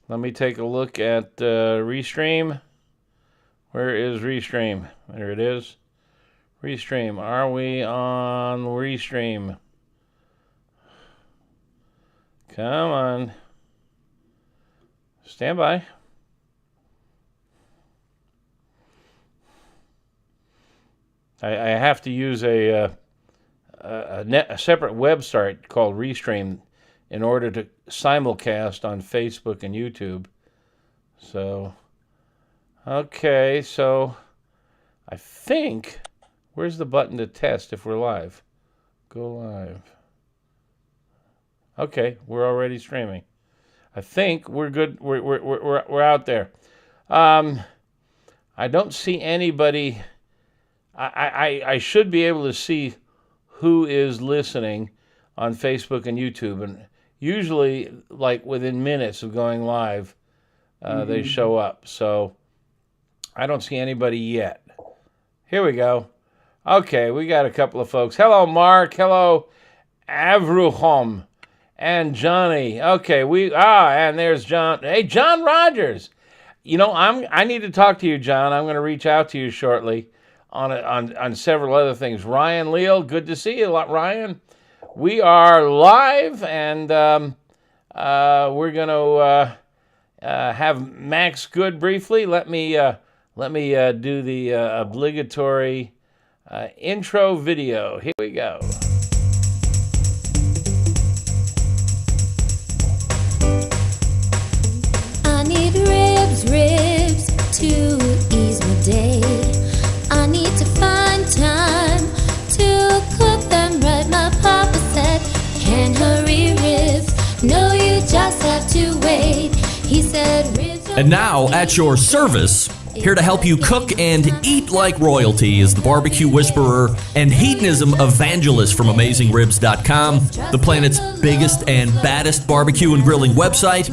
Let me take a look at Restream. Where is Restream? There it is. Restream. Are we on Restream? Come on. Stand by. I have to use a separate website called Restream in order to simulcast on Facebook and YouTube. So, okay, so I think, where's the button to test if we're live? Go live. Okay, we're already streaming. I think we're good. We're out there. I don't see anybody. I should be able to see who is listening on Facebook and YouTube, and usually, like within minutes of going live, they show up. So I don't see anybody yet. Here we go. Okay, we got a couple of folks. Hello, Mark. Hello, Avruhom and Johnny. Okay, and there's John. Hey, John Rogers. You know, I need to talk to you, John. I'm going to reach out to you shortly on several other things. Ryan Leal, good to see you, Ryan. We are live, and we're going to have Max Good briefly. Let me do the obligatory intro video. Here we go. I need ribs to ease my day. I need to find time to cook them right. My papa said, can't hurry ribs. No, you just have to wait. He said ribs. And now, at your service, here to help you cook and eat like royalty is the barbecue whisperer and hedonism evangelist from AmazingRibs.com, the planet's biggest and baddest barbecue and grilling website,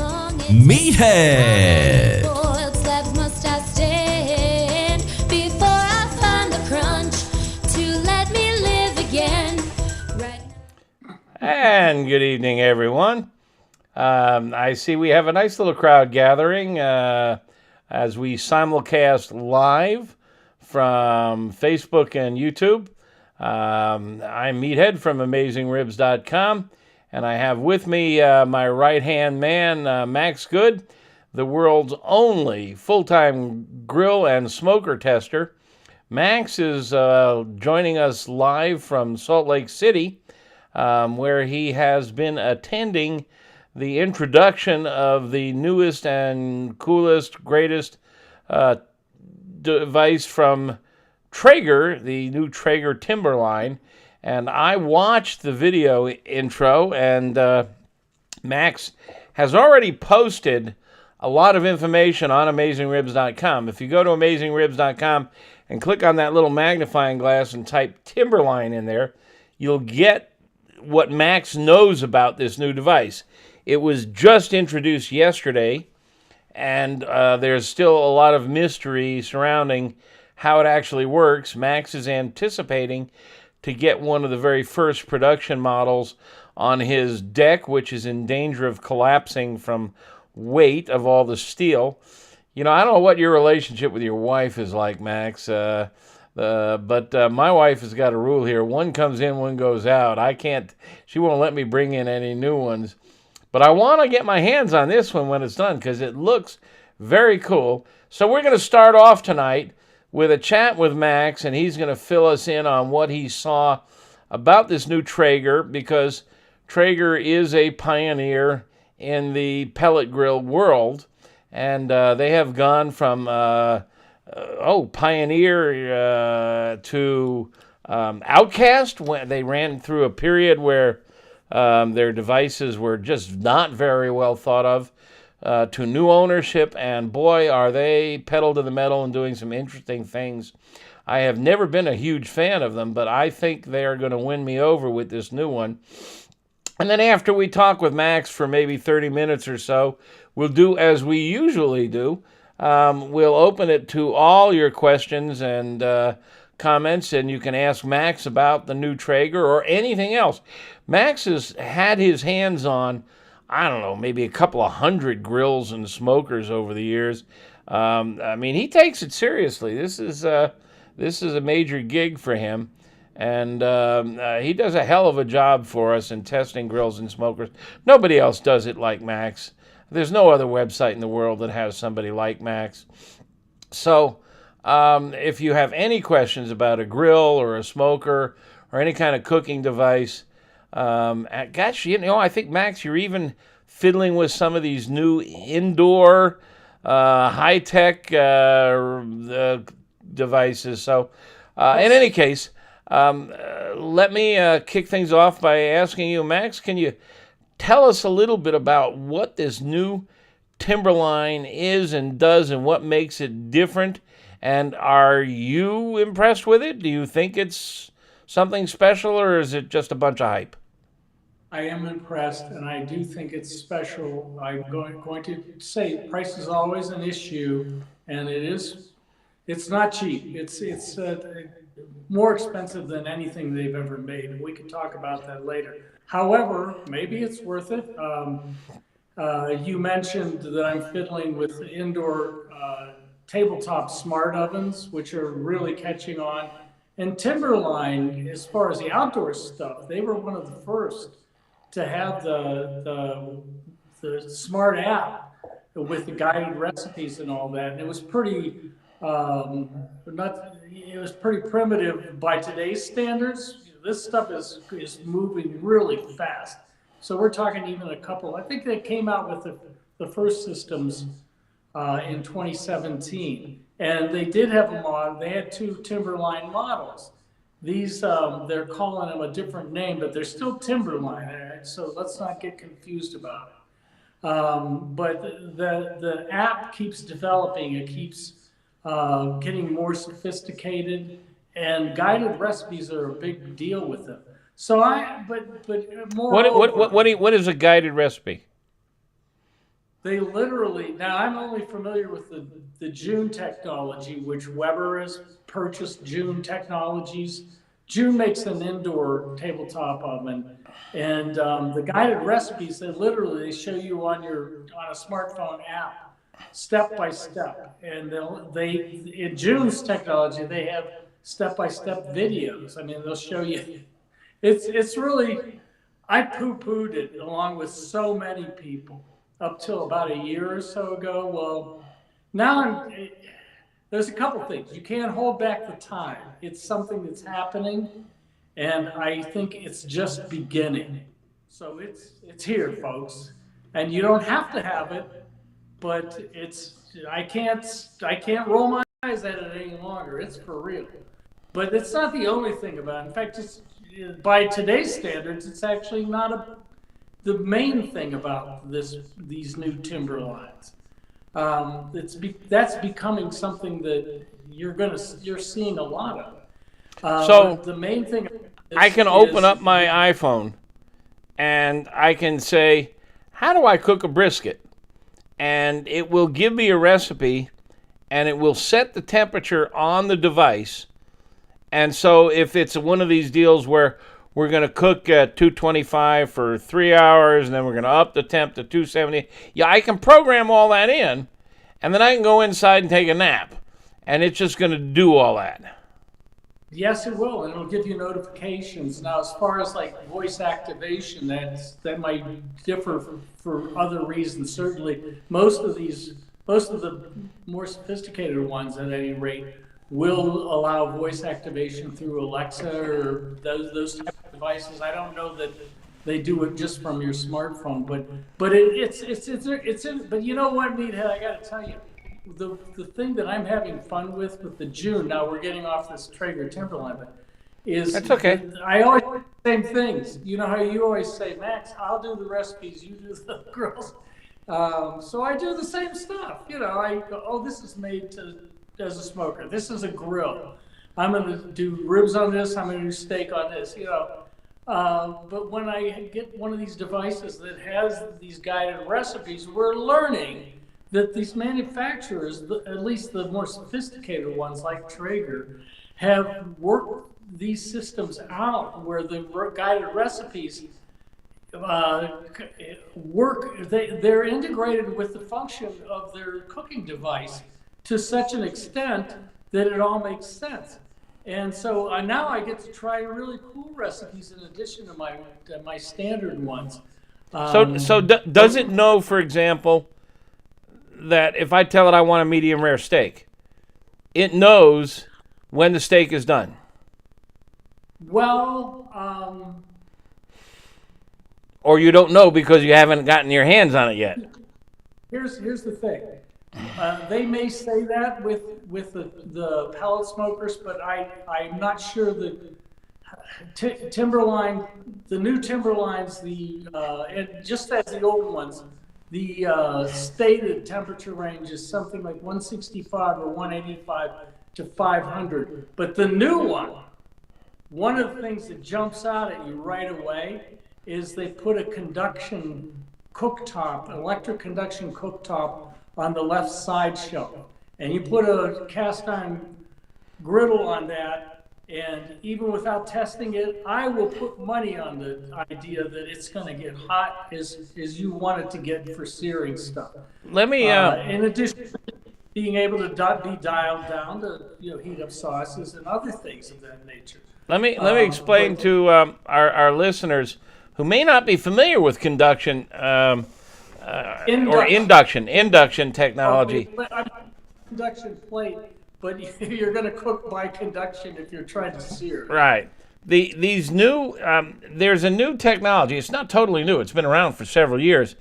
Meathead. Boiled slabs must I stand before I find the crunch to let me live again. Right now. And good evening, everyone. I see we have a nice little crowd gathering as we simulcast live from Facebook and YouTube. I'm Meathead from AmazingRibs.com, and I have with me my right-hand man, Max Good, the world's only full-time grill and smoker tester. Max is joining us live from Salt Lake City, where he has been attending the introduction of the newest and coolest, greatest device from Traeger, the new Traeger Timberline. And I watched the video intro, and Max has already posted a lot of information on AmazingRibs.com. If you go to AmazingRibs.com and click on that little magnifying glass and type Timberline in there, you'll get what Max knows about this new device. It was just introduced yesterday, and there's still a lot of mystery surrounding how it actually works. Max is anticipating to get one of the very first production models on his deck, which is in danger of collapsing from weight of all the steel. You know, I don't know what your relationship with your wife is like, Max, but my wife has got a rule here. One comes in, one goes out. She won't let me bring in any new ones. But I want to get my hands on this one when it's done because it looks very cool. So we're going to start off tonight with a chat with Max, and he's going to fill us in on what he saw about this new Traeger, because Traeger is a pioneer in the pellet grill world, and they have gone from pioneer to outcast. When they ran through a period where their devices were just not very well thought of, to new ownership, and boy, are they pedal to the metal and doing some interesting things. I have never been a huge fan of them, but I think they are going to win me over with this new one. And then after we talk with Max for maybe 30 minutes or so, we'll do as we usually do. We'll open it to all your questions and comments, and you can ask Max about the new Traeger or anything else. Max has had his hands on I don't know, maybe a couple of hundred grills and smokers over the years. I mean, he takes it seriously. This is a major gig for him, and he does a hell of a job for us in testing grills and smokers. Nobody else does it like Max. There's no other website in the world that has somebody like Max. So if you have any questions about a grill or a smoker or any kind of cooking device, gosh, I think, Max, you're even fiddling with some of these new indoor high-tech devices. So in any case, let me kick things off by asking you, Max, can you tell us a little bit about what this new Timberline is and does and what makes it different? And are you impressed with it? Do you think it's something special, or is it just a bunch of hype? I am impressed, and I do think it's special. I'm going to say price is always an issue, and it's not cheap. It's more expensive than anything they've ever made, and we can talk about that later. However, maybe it's worth it. You mentioned that I'm fiddling with indoor tabletop smart ovens, which are really catching on. And Timberline, as far as the outdoor stuff, they were one of the first to have the smart app with the guided recipes and all that. And it was pretty pretty primitive by today's standards. This stuff is moving really fast. So we're talking even a couple. I think they came out with the first systems in 2017, and they did have a model. They had two Timberline models. These they're calling them a different name, but they're still Timberline. Right? So let's not get confused about it. But the app keeps developing. It keeps getting more sophisticated, and guided recipes are a big deal with them. So but more. What is a guided recipe? They literally, now I'm only familiar with the June technology, which Weber has purchased. June Technologies. June makes an indoor tabletop oven, and the guided recipes, they show you on a smartphone app, step by step. And in June's technology, they have step-by-step videos. I mean, they'll show you. It's really, I poo-pooed it along with so many people up till about a year or so ago. Well, now there's a couple things. You can't hold back the time. It's something that's happening, and I think it's just beginning. So it's here, folks, and you don't have to have it, but I can't roll my eyes at it any longer. It's for real. But it's not the only thing about it. In fact, by today's standards, it's actually not the main thing about these new Timberlines. That's becoming something that you're seeing a lot of. So the main thing I can open up my iPhone and I can say, how do I cook a brisket? And it will give me a recipe, and it will set the temperature on the device. And so if it's one of these deals where we're going to cook at 225 for 3 hours, and then we're going to up the temp to 270, yeah, I can program all that in, and then I can go inside and take a nap, and it's just going to do all that. Yes, it will, and it'll give you notifications. Now, as far as like voice activation, that might differ for other reasons. Certainly, most of the more sophisticated ones, at any rate, will allow voice activation through Alexa or those type of devices. I don't know that they do it just from your smartphone, but it's in. But you know what, Meathead, I got to tell you. The thing that I'm having fun with the June, now we're getting off this Traeger Timberline, but is that's okay. I always do the same things. You know how you always say, Max, I'll do the recipes, you do the grills. So I do the same stuff. You know, I go, oh, this is made as a smoker. This is a grill. I'm going to do ribs on this. I'm going to do steak on this. You know, but when I get one of these devices that has these guided recipes, we're learning that these manufacturers, at least the more sophisticated ones like Traeger, have worked these systems out where the guided recipes they're integrated with the function of their cooking device to such an extent that it all makes sense. And so now I get to try really cool recipes in addition to my standard ones. Does it know, for example, that if I tell it I want a medium rare steak, it knows when the steak is done? Well, or you don't know because you haven't gotten your hands on it yet? here's the thing. They may say that with the pellet smokers, but I'm not sure that Timberline, the new Timberlines, and just as the old ones, the stated temperature range is something like 165 or 185 to 500. But the new one of the things that jumps out at you right away is they put a conduction cooktop, electric conduction cooktop on the left side shelf. And you put a cast iron griddle on that, and even without testing it, I will put money on the idea that it's going to get hot as you want it to get for searing stuff. Let me. In addition to being able to be dialed down to heat up sauces and other things of that nature. Let me explain to our listeners who may not be familiar with conduction or induction technology. Conduction plate, but you're going to cook by conduction if you're trying to sear. Right. These new there's a new technology. It's not totally new. It's been around for several years,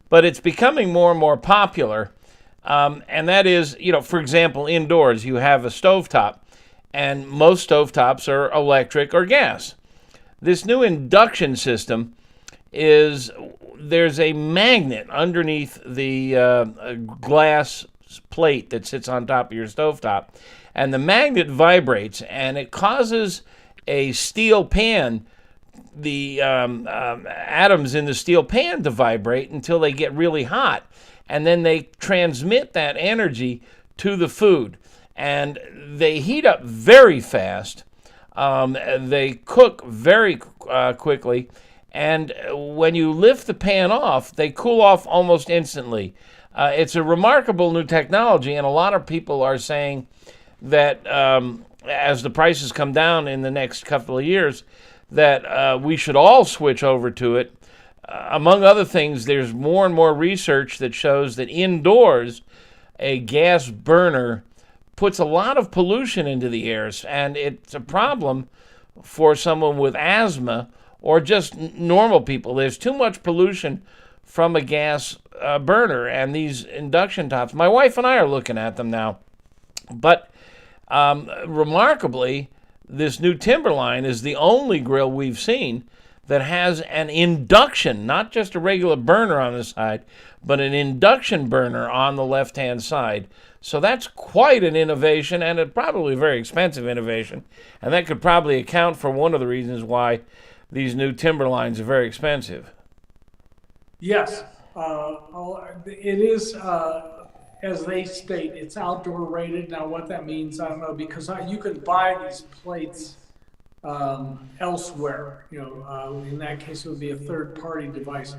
but it's becoming more and more popular. And that is, for example, indoors you have a stovetop, and most stovetops are electric or gas. This new induction system there's a magnet underneath the glass plate that sits on top of your stovetop, and the magnet vibrates, and it causes a steel pan, the atoms in the steel pan to vibrate until they get really hot, and then they transmit that energy to the food, and they heat up very fast. They cook very quickly, and when you lift the pan off, they cool off almost instantly. It's a remarkable new technology, and a lot of people are saying that as the prices come down in the next couple of years, that we should all switch over to it. Among other things, there's more and more research that shows that indoors, a gas burner puts a lot of pollution into the air, and it's a problem for someone with asthma or just normal people. There's too much pollution from a gas burner, and these induction tops, my wife and I are looking at them now. But remarkably, this new Timberline is the only grill we've seen that has an induction, not just a regular burner on the side, but an induction burner on the left-hand side. So that's quite an innovation, and it's probably a very expensive innovation. And that could probably account for one of the reasons why these new Timberlines are very expensive. Yes, it is, as they state, it's outdoor rated. Now what that means, I don't know, because you can buy these plates elsewhere. In that case, it would be a third-party device.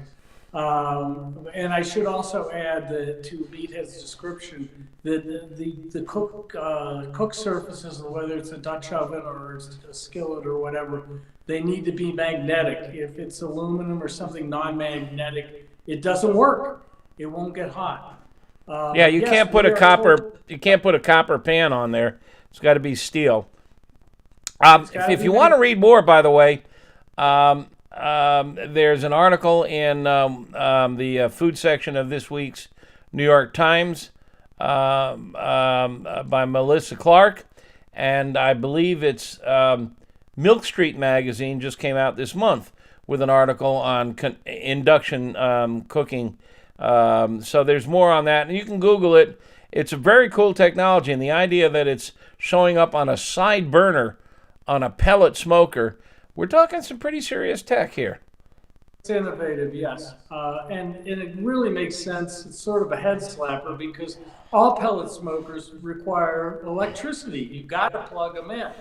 And I should also add that to Meathead's description that the cook surfaces, whether it's a Dutch oven or it's a skillet or whatever, they need to be magnetic. If it's aluminum or something non-magnetic, it doesn't work. It won't get hot. You can't put a copper pan on there. It's got to be steel. If you want to read more, by the way, there's an article in the food section of this week's New York Times by Melissa Clark, and I believe it's Milk Street Magazine just came out this month with an article on induction cooking. So there's more on that, and you can Google it. It's a very cool technology, and the idea that it's showing up on a side burner on a pellet smoker, we're talking some pretty serious tech here. It's innovative, yes. And it really makes sense. It's sort of a head slapper because all pellet smokers require electricity. You've got to plug them in.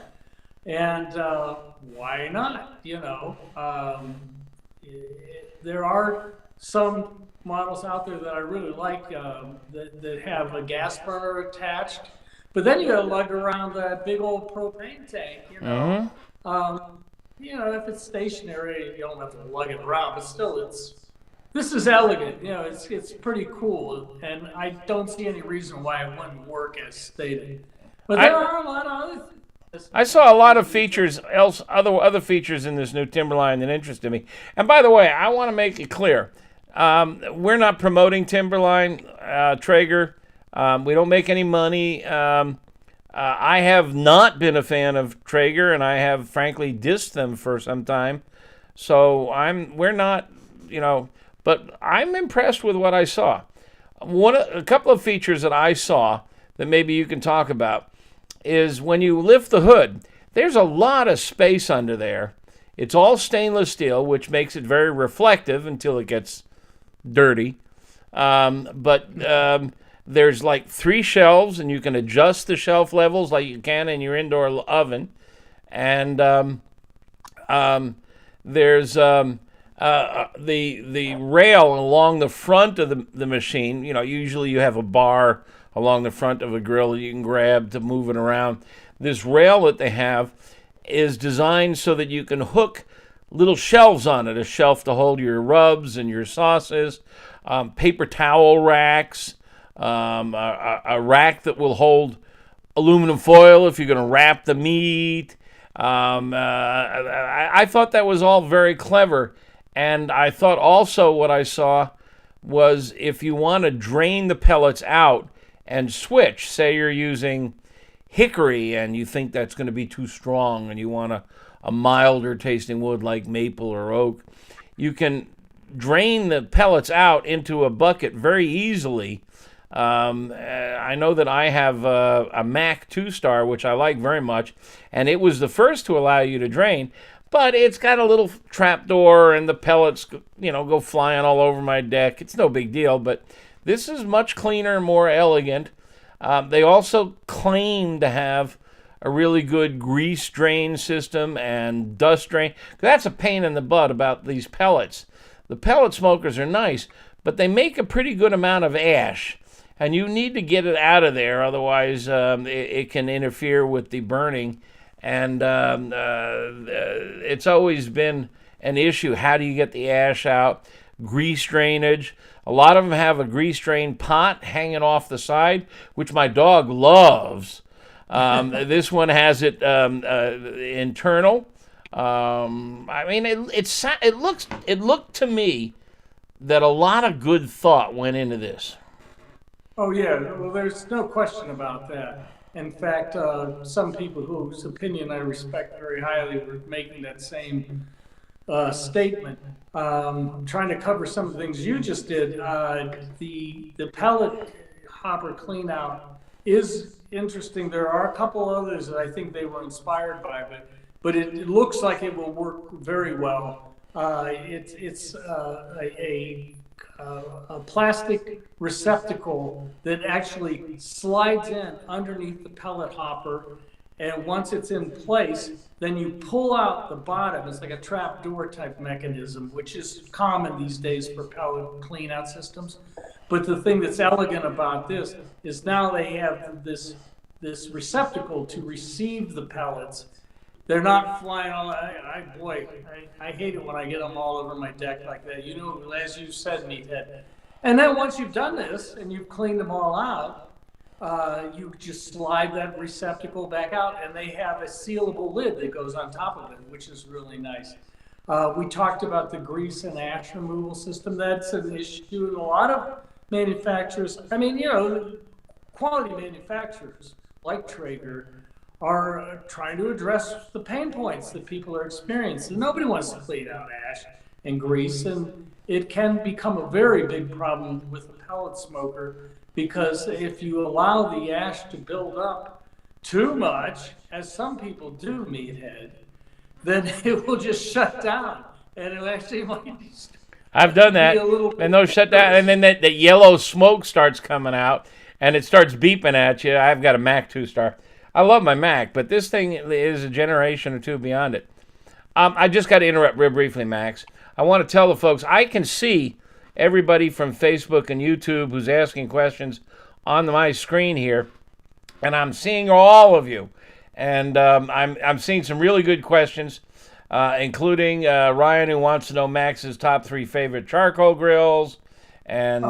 And why not? there are some models out there that I really like that have a gas burner attached. But then you got to lug around that big old propane tank, you know. You know, if it's stationary, you don't have to lug it around. But still, this is elegant. You know, it's pretty cool, and I don't see any reason why it wouldn't work as stated. But there are a lot of other things. I saw a lot of features, other features in this new Timberline that interested me. And by the way, I want to make it clear, we're not promoting Timberline, Traeger. We don't make any money. I have not been a fan of Traeger, and I have frankly dissed them for some time. So we're not, you know, but I'm impressed with what I saw. A couple of features that I saw that maybe you can talk about is when you lift the hood, there's a lot of space under there. It's all stainless steel, which makes it very reflective until it gets dirty. There's like 3 shelves, and you can adjust the shelf levels like you can in your indoor oven. And there's the rail along the front of the machine. You know, usually you have a bar along the front of a grill that you can grab to move it around. This rail that they have is designed so that you can hook little shelves on it, a shelf to hold your rubs and your sauces, paper towel racks, a rack that will hold aluminum foil if you're going to wrap the meat. I thought that was all very clever, and I thought also what I saw was if you want to drain the pellets out and switch, say you're using hickory and you think that's going to be too strong and you want a milder tasting wood like maple or oak, you can drain the pellets out into a bucket very easily. I know that I have a Mac 2-star, which I like very much, and it was the first to allow you to drain, but it's got a little trap door and the pellets, you know, go flying all over my deck. It's no big deal, but this is much cleaner, more elegant. They also claim to have a really good grease drain system and dust drain. That's a pain in the butt about these pellets. The pellet smokers are nice, but they make a pretty good amount of ash, and you need to get it out of there, otherwise it can interfere with the burning. And it's always been an issue. How do you get the ash out? Grease drainage. A lot of them have a grease drain pot hanging off the side, which my dog loves. This one has it internal. I mean, it looked to me that a lot of good thought went into this. Oh yeah, well, there's no question about that. In fact, some people whose opinion I respect very highly were making that same statement. Trying to cover some of the things you just did. The pellet hopper clean out is interesting. There are a couple others that I think they were inspired by, but it looks like it will work very well. It's a plastic receptacle that actually slides in underneath the pellet hopper, and once it's in place, then you pull out the bottom. It's like a trap door type mechanism, which is common these days for pellet clean out systems. But the thing that's elegant about this is now they have this receptacle to receive the pellets. They're not flying all. I hate it when I get them all over my deck like that. You know, as you said, Meathead. And then once you've done this and you've cleaned them all out, you just slide that receptacle back out, and they have a sealable lid that goes on top of it, which is really nice. We talked about the grease and ash removal system. That's an issue in a lot of manufacturers. I mean, you know, quality manufacturers like Traeger are trying to address the pain points that people are experiencing. Nobody wants to clean out ash and grease, and it can become a very big problem with a pellet smoker, because if you allow the ash to build up too much, as some people do, Meathead, then it will just shut down, and it actually might. I've done that, and they'll shut down, and then that yellow smoke starts coming out, and it starts beeping at you. I've got a Mac 2-star. I love my Mac, but this thing is a generation or two beyond it. I just got to interrupt real briefly, Max. I want to tell the folks, I can see everybody from Facebook and YouTube who's asking questions on my screen here, and I'm seeing all of you. And I'm seeing some really good questions, including Ryan, who wants to know Max's top 3 favorite charcoal grills, and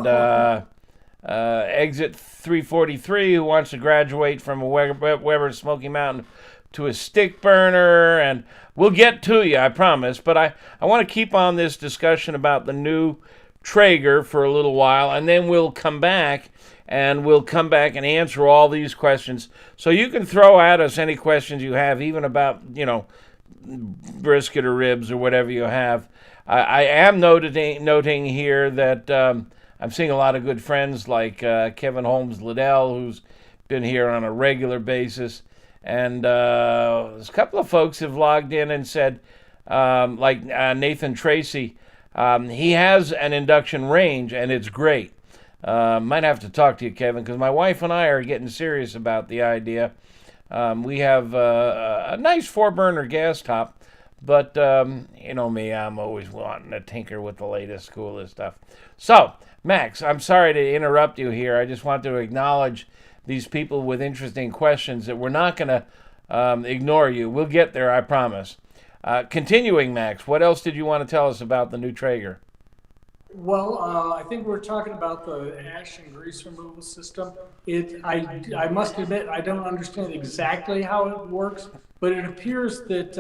Exit 343, who wants to graduate from a Weber Smoky Mountain to a stick burner, and we'll get to you, I promise. But I want to keep on this discussion about the new Traeger for a little while, and then we'll come back and answer all these questions. So you can throw at us any questions you have, even about, brisket or ribs or whatever you have. I am noting here that I'm seeing a lot of good friends like Kevin Holmes Liddell, who's been here on a regular basis. And a couple of folks have logged in and said, like Nathan Tracy, he has an induction range, and it's great. Might have to talk to you, Kevin, because my wife and I are getting serious about the idea. We have a nice 4-burner gas top, but you know me, I'm always wanting to tinker with the latest, coolest stuff. So, Max, I'm sorry to interrupt you here. I just want to acknowledge these people with interesting questions that we're not going to ignore you. We'll get there, I promise. Continuing, Max, what else did you want to tell us about the new Traeger? Well, I think we're talking about the ash and grease removal system. I must admit, I don't understand exactly how it works, but it appears that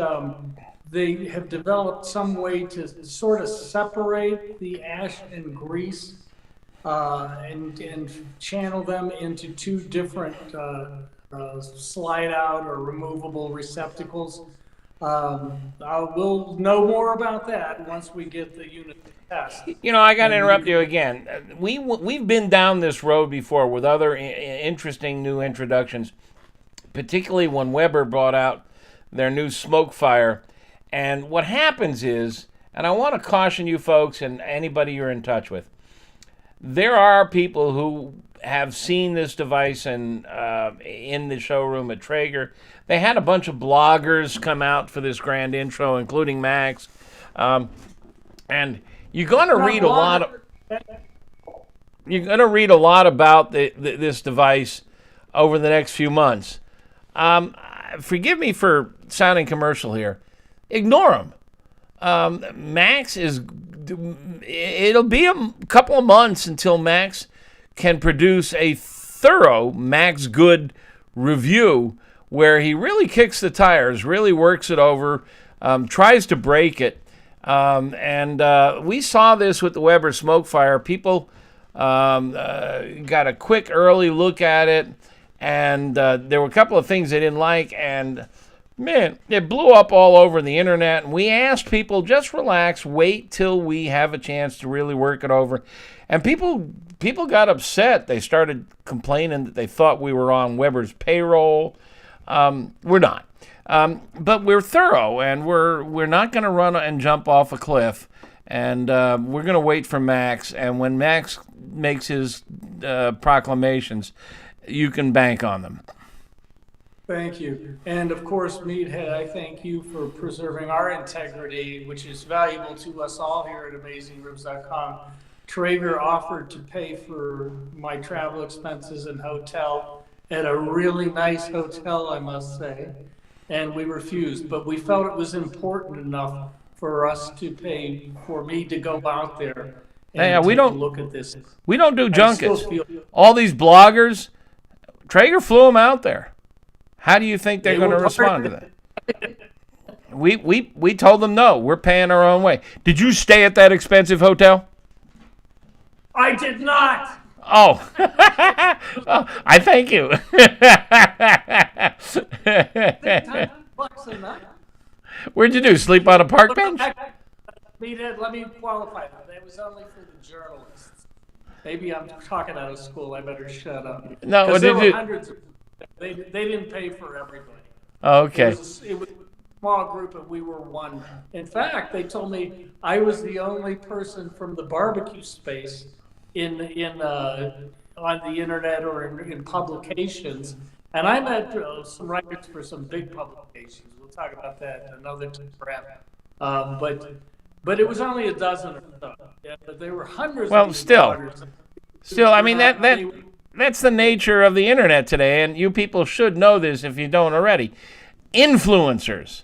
they have developed some way to sort of separate the ash and grease and channel them into 2 different slide out or removable receptacles. We'll know more about that once we get the unit test. I got to interrupt you again. We've been down this road before with other interesting new introductions, particularly when Weber brought out their new smoke fire. And what happens is, and I want to caution you folks and anybody you're in touch with, there are people who have seen this device in the showroom at Traeger. They had a bunch of bloggers come out for this grand intro, including Max. And you're going to read a lot about this device over the next few months. Forgive me for sounding commercial here. Ignore them. Max is. It'll be a couple of months until Max can produce a thorough Max Good review where he really kicks the tires, really works it over, tries to break it. And we saw this with the Weber Smoke Fire. People got a quick early look at it, and there were a couple of things they didn't like, and man, it blew up all over the internet. And we asked people, just relax, wait till we have a chance to really work it over. And people got upset. They started complaining that they thought we were on Weber's payroll. We're not. But we're thorough, and we're not going to run and jump off a cliff. And we're going to wait for Max. And when Max makes his proclamations, you can bank on them. Thank you. And of course, Meathead, I thank you for preserving our integrity, which is valuable to us all here at AmazingRibs.com. Traeger offered to pay for my travel expenses and hotel at a really nice hotel, I must say, and we refused. But we felt it was important enough for us to pay for me to go out there and take a look at this. We don't do junkets. All these bloggers, Traeger flew them out there. How do you think they're going to respond to that? We told them no. We're paying our own way. Did you stay at that expensive hotel? I did not. Oh, oh, I thank you. Where'd you do? Sleep on a park bench? Let me qualify that. That was only for the journalists. Maybe I'm talking out of school. I better shut up. No, there were hundreds of. They didn't pay for everybody. Okay. It was a small group, and we were one. In fact, they told me I was the only person from the barbecue space on the internet or in publications. And I met some writers for some big publications. We'll talk about that another time perhaps. But But it was only a dozen or so. Yeah, but there were hundreds Well, of these still. waters. Still, I mean, that's the nature of the internet today, and you people should know this if you don't already. Influencers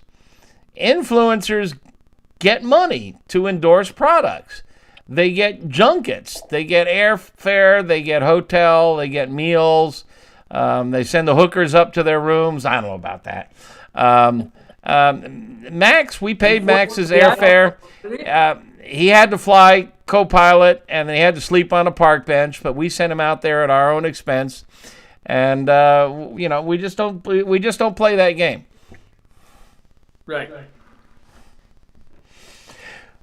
get money to endorse products. They get junkets, they get airfare, they get hotel, they get meals. They send the hookers up to their rooms. I don't know about that. Max, we paid Max's airfare. He had to fly co-pilot, and he had to sleep on a park bench, but we sent him out there at our own expense. And we just don't play that game. Right.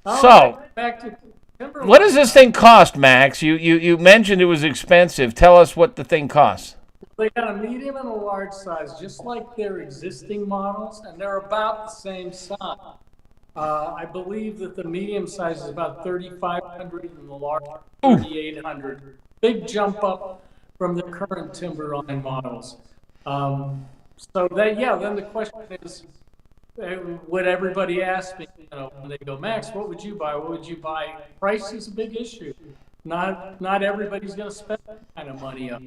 So, Back to Timberline. what does this thing cost, Max? You mentioned it was expensive. Tell us what the thing costs. They got a medium and a large size, just like their existing models, and they're about the same size. I believe that the medium size is about 3,500 and the large 3,800. Big jump up from the current Timberline models. Then the question is, what everybody asks me, when they go, Max, what would you buy? What would you buy? Price is a big issue. Not everybody's going to spend that kind of money up.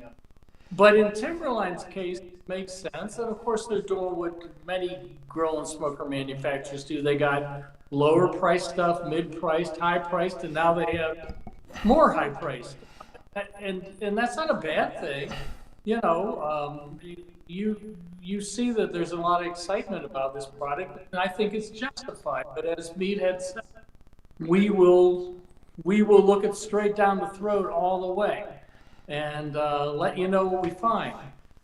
But in Timberline's case, it makes sense. And of course, they're doing what many grill and smoker manufacturers do. They got lower priced stuff, mid-priced, high-priced, and now they have more high-priced. And that's not a bad thing. You see that there's a lot of excitement about this product, and I think it's justified. But as Meathead said, we will look it straight down the throat all the way, and let you know what we find.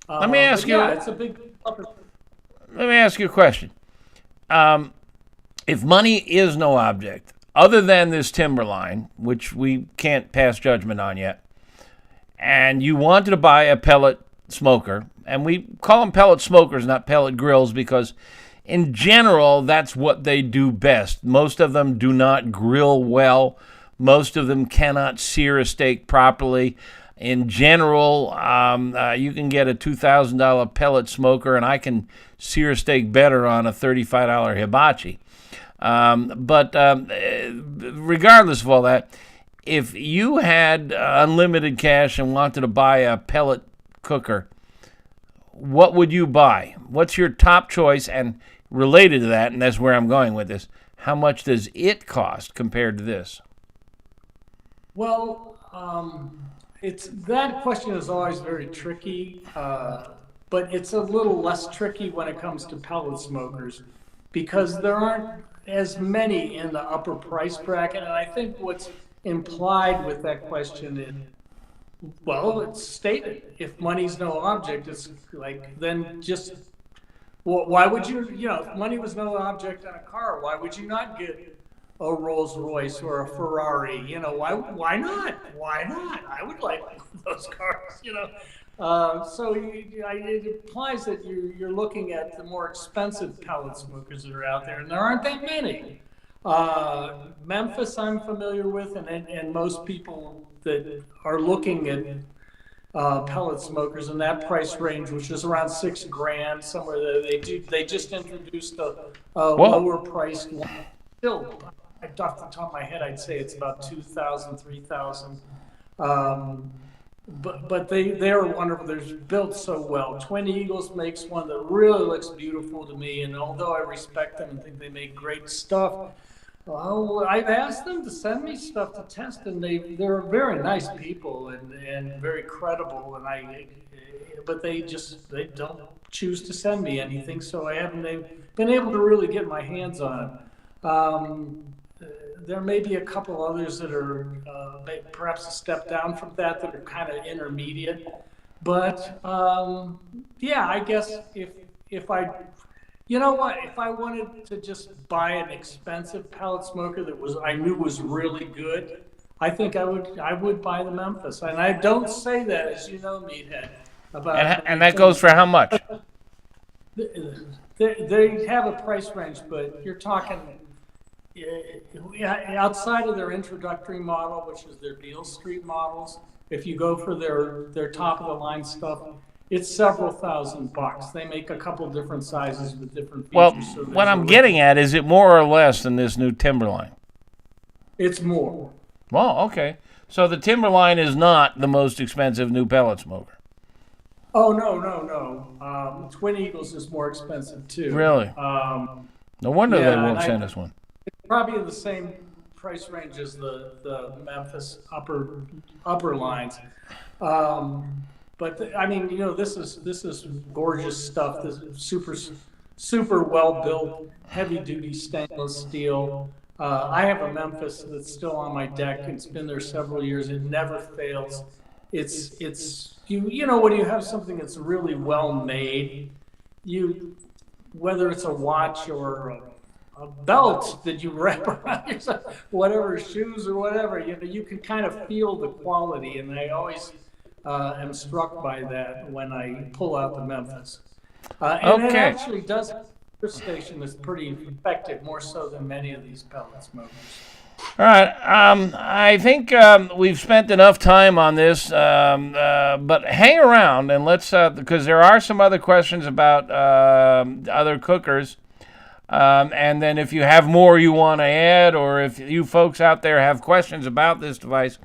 Let me ask you. It's a big. Let me ask you a question. If money is no object, other than this Timberline, which we can't pass judgment on yet, and you wanted to buy a pellet smoker, and we call them pellet smokers, not pellet grills, because in general, that's what they do best. Most of them do not grill well. Most of them cannot sear a steak properly. In general, you can get a $2,000 pellet smoker, and I can sear a steak better on a $35 hibachi. But regardless of all that, if you had unlimited cash and wanted to buy a pellet cooker, what would you buy? What's your top choice? And related to that, and that's where I'm going with this, how much does it cost compared to this? Well, that question is always very tricky, but it's a little less tricky when it comes to pellet smokers because there aren't as many in the upper price bracket. And I think what's implied with that question is, well, it's stated, if money's no object, it's like, then just, well, why would you, if money was no object on a car, why would you not get a Rolls Royce or a Ferrari? Why not? Why not? I would like those cars, So it implies that you're looking at the more expensive pellet smokers that are out there, and there aren't that many. Memphis I'm familiar with, and most people that are looking at pellet smokers in that price range, which is around $6,000, somewhere there. They just introduced a lower priced one. Still, off the top of my head, I'd say it's about $2,000, $3,000. But they are wonderful. They're built so well. Twin Eagles makes one that really looks beautiful to me, and although I respect them and think they make great stuff, well, I've asked them to send me stuff to test, and they're very nice people and very credible, but they don't choose to send me anything, so I haven't been able to really get my hands on it. There may be a couple others that are perhaps a step down from that are kind of intermediate, but I guess if I wanted to just buy an expensive pellet smoker that I knew was really good, I think I would buy the Memphis. And I don't say that, as you know, Meathead. And that goes for how much? They have a price range, but you're talking outside of their introductory model, which is their Beale Street models. If you go for their top of the line stuff, it's several $1,000s. They make a couple different sizes with different features. Well, what I'm getting at, is it more or less than this new Timberline? It's more. Well, okay. So the Timberline is not the most expensive new pellet smoker. Oh, no, no, no. Twin Eagles is more expensive too. Really? No wonder they Yeah, won't and send us one. probably in the same price range as the Memphis upper lines. I mean, this is gorgeous stuff. This is super well built, heavy duty stainless steel. I have a Memphis that's still on my deck. It's been there several years. It never fails. It's you know, when you have something that's really well made, whether it's a watch or a belt that you wrap around yourself, whatever, shoes or whatever, you can kind of feel the quality, and I always am struck by that when I pull out the Memphis. And it actually does have a station that's pretty effective, more so than many of these pellet smokers. All right. I think we've spent enough time on this, but hang around and let's, because there are some other questions about other cookers. And then if you have more you want to add, or if you folks out there have questions about this device,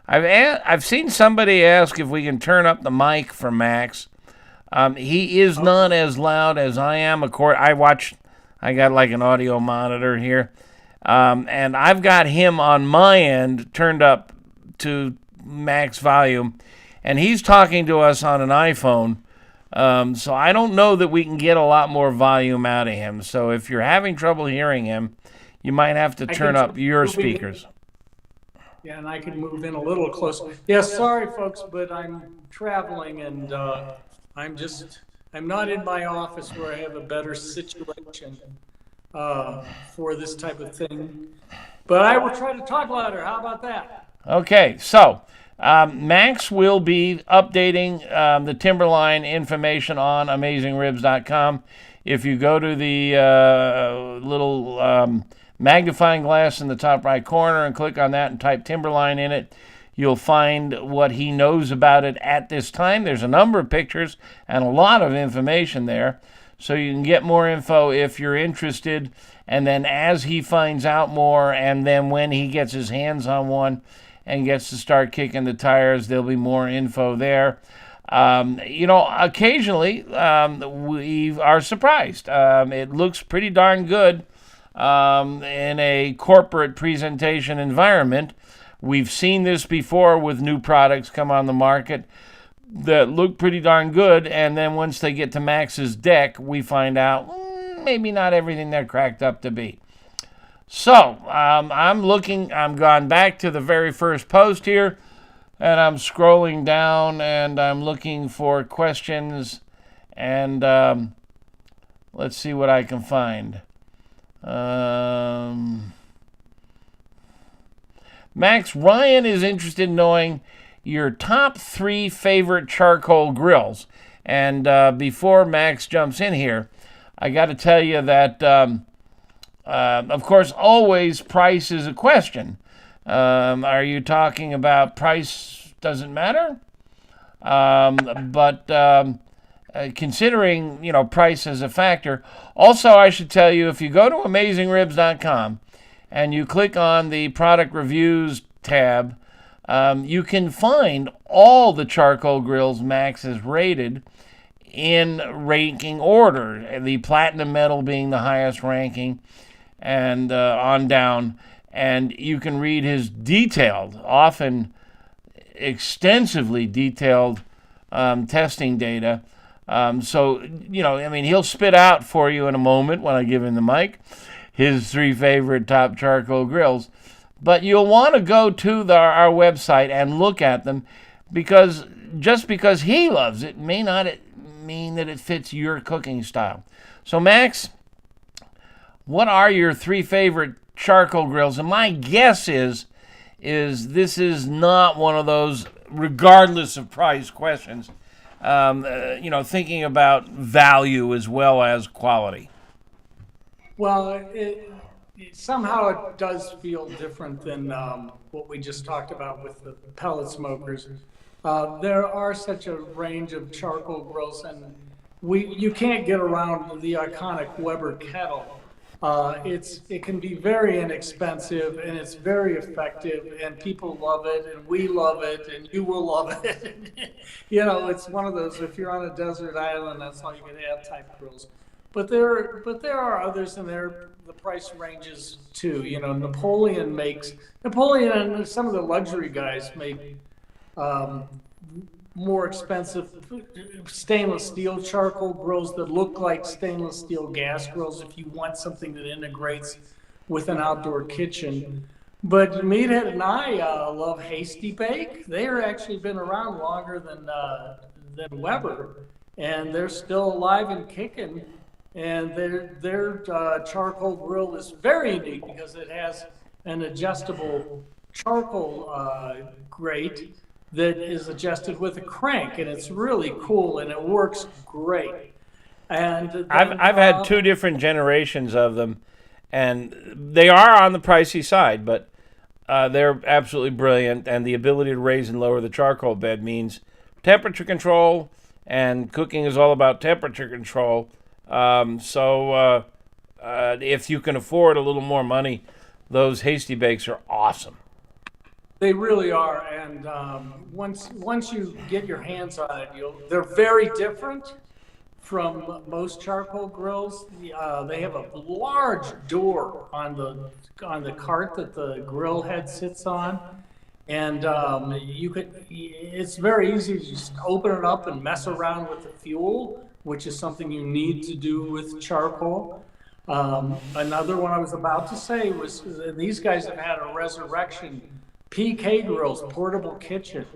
I've seen somebody ask if we can turn up the mic for Max. He is not as loud as I am. I got like an audio monitor here. And I've got him on my end turned up to max volume, and he's talking to us on an iPhone. So I don't know that we can get a lot more volume out of him. So if you're having trouble hearing him, you might have to turn up your speakers. Yeah, and I can move in a little closer. Yeah, sorry, folks, but I'm traveling, and I'm not in my office where I have a better situation for this type of thing. But I will try to talk louder. How about that? Okay, so Max will be updating the Timberline information on AmazingRibs.com. If you go to the little magnifying glass in the top right corner and click on that and type Timberline in it, you'll find what he knows about it at this time. There's a number of pictures and a lot of information there, so you can get more info if you're interested. And then as he finds out more, and then when he gets his hands on one and gets to start kicking the tires, there'll be more info there. Occasionally we are surprised. It looks pretty darn good in a corporate presentation environment. We've seen this before with new products come on the market that look pretty darn good, and then once they get to Max's deck, we find out maybe not everything they're cracked up to be. So I'm gone back to the very first post here, and I'm scrolling down, and I'm looking for questions, and let's see what I can find. Max, Ryan is interested in knowing your top 3 favorite charcoal grills. And before Max jumps in here, I got to tell you that, of course, always price is a question. Are you talking about price doesn't matter? But considering, price as a factor. Also, I should tell you, if you go to AmazingRibs.com and you click on the product reviews tab, you can find all the charcoal grills Max has rated in ranking order, the platinum metal being the highest ranking, and on down. And you can read his detailed, often extensively detailed testing data. He'll spit out for you in a moment when I give him the mic his 3 favorite top charcoal grills. But you'll want to go to our website and look at them, because just because he loves it may not mean that it fits your cooking style. So, Max, what are your 3 favorite charcoal grills? And my guess is this is not one of those regardless of price questions, thinking about value as well as quality. Well, it somehow it does feel different than what we just talked about with the pellet smokers. There are such a range of charcoal grills, and you can't get around the iconic Weber kettle. It can be very inexpensive and it's very effective and people love it and we love it and you will love it. You know, it's one of those, if you're on a desert island, that's all you can have type grills. But there are others in there, the price ranges too. You know, Napoleon and some of the luxury guys make more expensive stainless steel charcoal grills that look like stainless steel gas grills if you want something that integrates with an outdoor kitchen. But Meathead and I love Hasty Bake. They are actually been around longer than Weber, and they're still alive and kicking. And their charcoal grill is very unique because it has an adjustable charcoal grate that is adjusted with a crank, and it's really cool and it works great. And then, I've had two different generations of them, and they are on the pricey side, but they're absolutely brilliant. And the ability to raise and lower the charcoal bed means temperature control, and cooking is all about temperature control. So if you can afford a little more money, those Hasty Bakes are awesome. they really are, and once you get your hands on it, they're very different from most charcoal grills. They have a large door on the cart that the grill head sits on, and it's very easy to just open it up and mess around with the fuel, which is something you need to do with charcoal. Another one I was about to say was these guys have had a resurrection. PK grills, portable kitchen.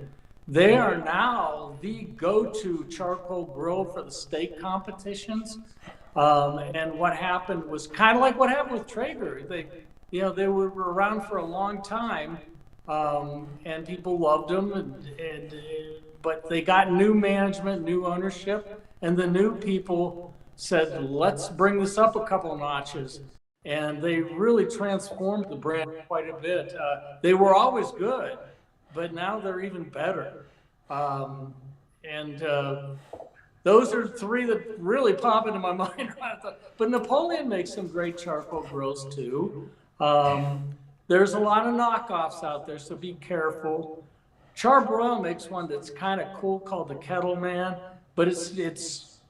They are now the go-to charcoal grill for the steak competitions. And what happened was kind of like what happened with Traeger. They were around for a long time, and people loved them. But they got new management, new ownership, and the new people said, "Let's bring this up a couple notches." And they really transformed the brand quite a bit. They were always good, but now they're even better. Those are three that really pop into my mind. But Napoleon makes some great charcoal grills too. There's a lot of knockoffs out there, so be careful. Charbroil makes one that's kind of cool called the Kettle Man, but it's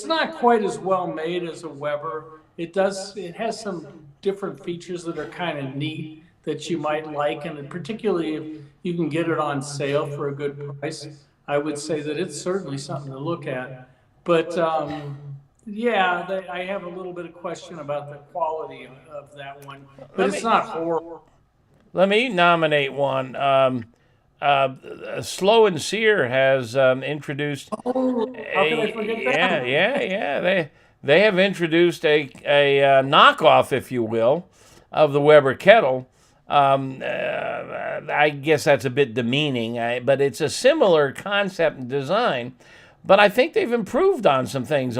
not quite as well made as a Weber. It has some different features that are kind of neat that you might like, and particularly if you can get it on sale for a good price, I would say that it's certainly something to look at. But I have a little bit of question about the quality of that one, but it's not horrible. Let me nominate one. Slow and Sear has introduced. Oh, how can I forget that? Yeah. They have introduced a knockoff, if you will, of the Weber kettle. I guess that's a bit demeaning, but it's a similar concept and design. But I think they've improved on some things.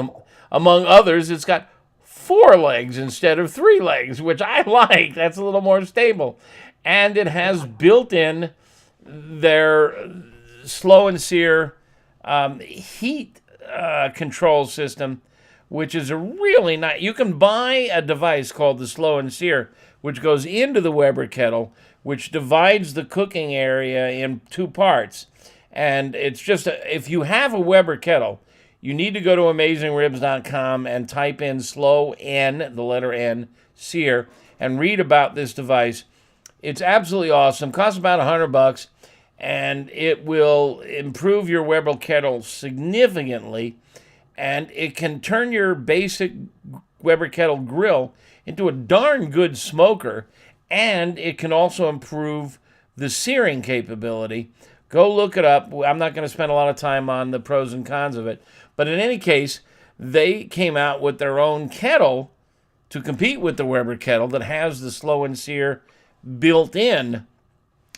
Among others, it's got 4 legs instead of 3 legs, which I like. That's a little more stable. And it has built in their Slow and Sear heat control system, which is a really nice. You can buy a device called the Slow and Sear, which goes into the Weber kettle, which divides the cooking area in 2 parts. And it's just, if you have a Weber kettle, you need to go to AmazingRibs.com and type in Slow N, the letter N, Sear, and read about this device. It's absolutely awesome. Costs about $100, and it will improve your Weber kettle significantly. And it can turn your basic Weber kettle grill into a darn good smoker, and it can also improve the searing capability. Go look it up. I'm not going to spend a lot of time on the pros and cons of it, but in any case, they came out with their own kettle to compete with the Weber kettle that has the Slow and Sear built in,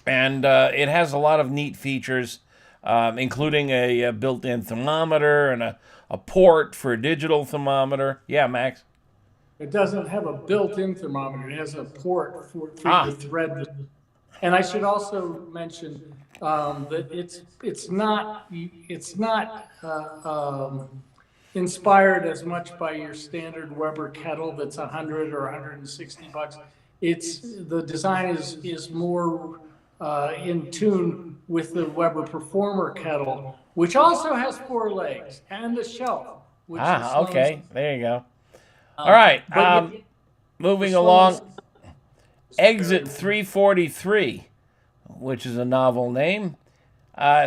and it has a lot of neat features, including a built-in thermometer and a port for a digital thermometer. Yeah, Max? It doesn't have a built-in thermometer. It has a port for the thread. And I should also mention that it's not inspired as much by your standard Weber kettle that's 100 or 160 bucks. The design is more in tune with the Weber Performer kettle, which also has 4 legs and a shelf. Which okay. There you go. All right. Moving the along. Exit 343, which is a novel name,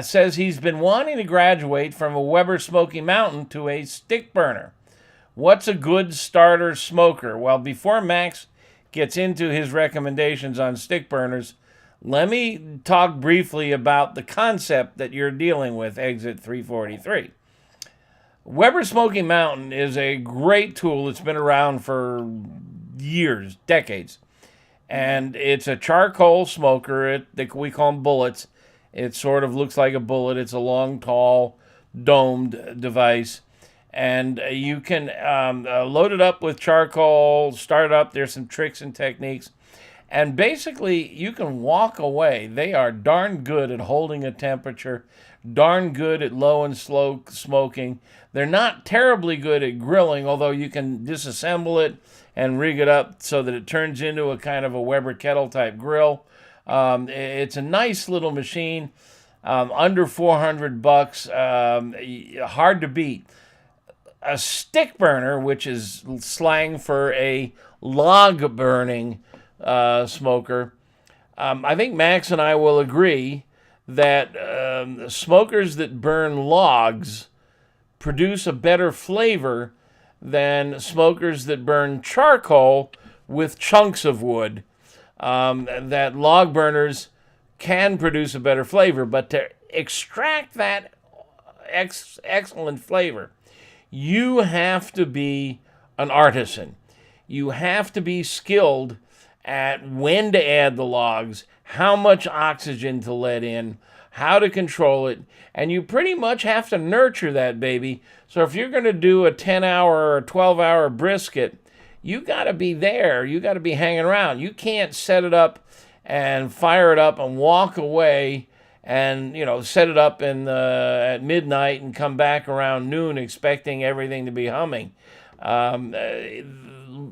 says he's been wanting to graduate from a Weber Smoky Mountain to a stick burner. What's a good starter smoker? Well, before Max gets into his recommendations on stick burners, let me talk briefly about the concept that you're dealing with, Exit 343. Weber Smoky Mountain is a great tool. It's been around for years, decades. And it's a charcoal smoker. We call them bullets. It sort of looks like a bullet. It's a long, tall, domed device. And you can load it up with charcoal, start it up. There's some tricks and techniques. And basically, you can walk away. They are darn good at holding a temperature, darn good at low and slow smoking. They're not terribly good at grilling, although you can disassemble it and rig it up so that it turns into a kind of a Weber kettle type grill. It's a nice little machine, under 400 bucks, hard to beat. A stick burner, which is slang for a log burning smoker, I think Max and I will agree that smokers that burn logs produce a better flavor than smokers that burn charcoal with chunks of wood. That log burners can produce a better flavor, but to extract that excellent flavor, you have to be an artisan. You have to be skilled at when to add the logs, how much oxygen to let in, how to control it, and you pretty much have to nurture that baby. So if you're going to do a 10-hour or 12-hour brisket, you got to be there. You got to be hanging around. You can't set it up and fire it up and walk away and, set it up at midnight and come back around noon expecting everything to be humming.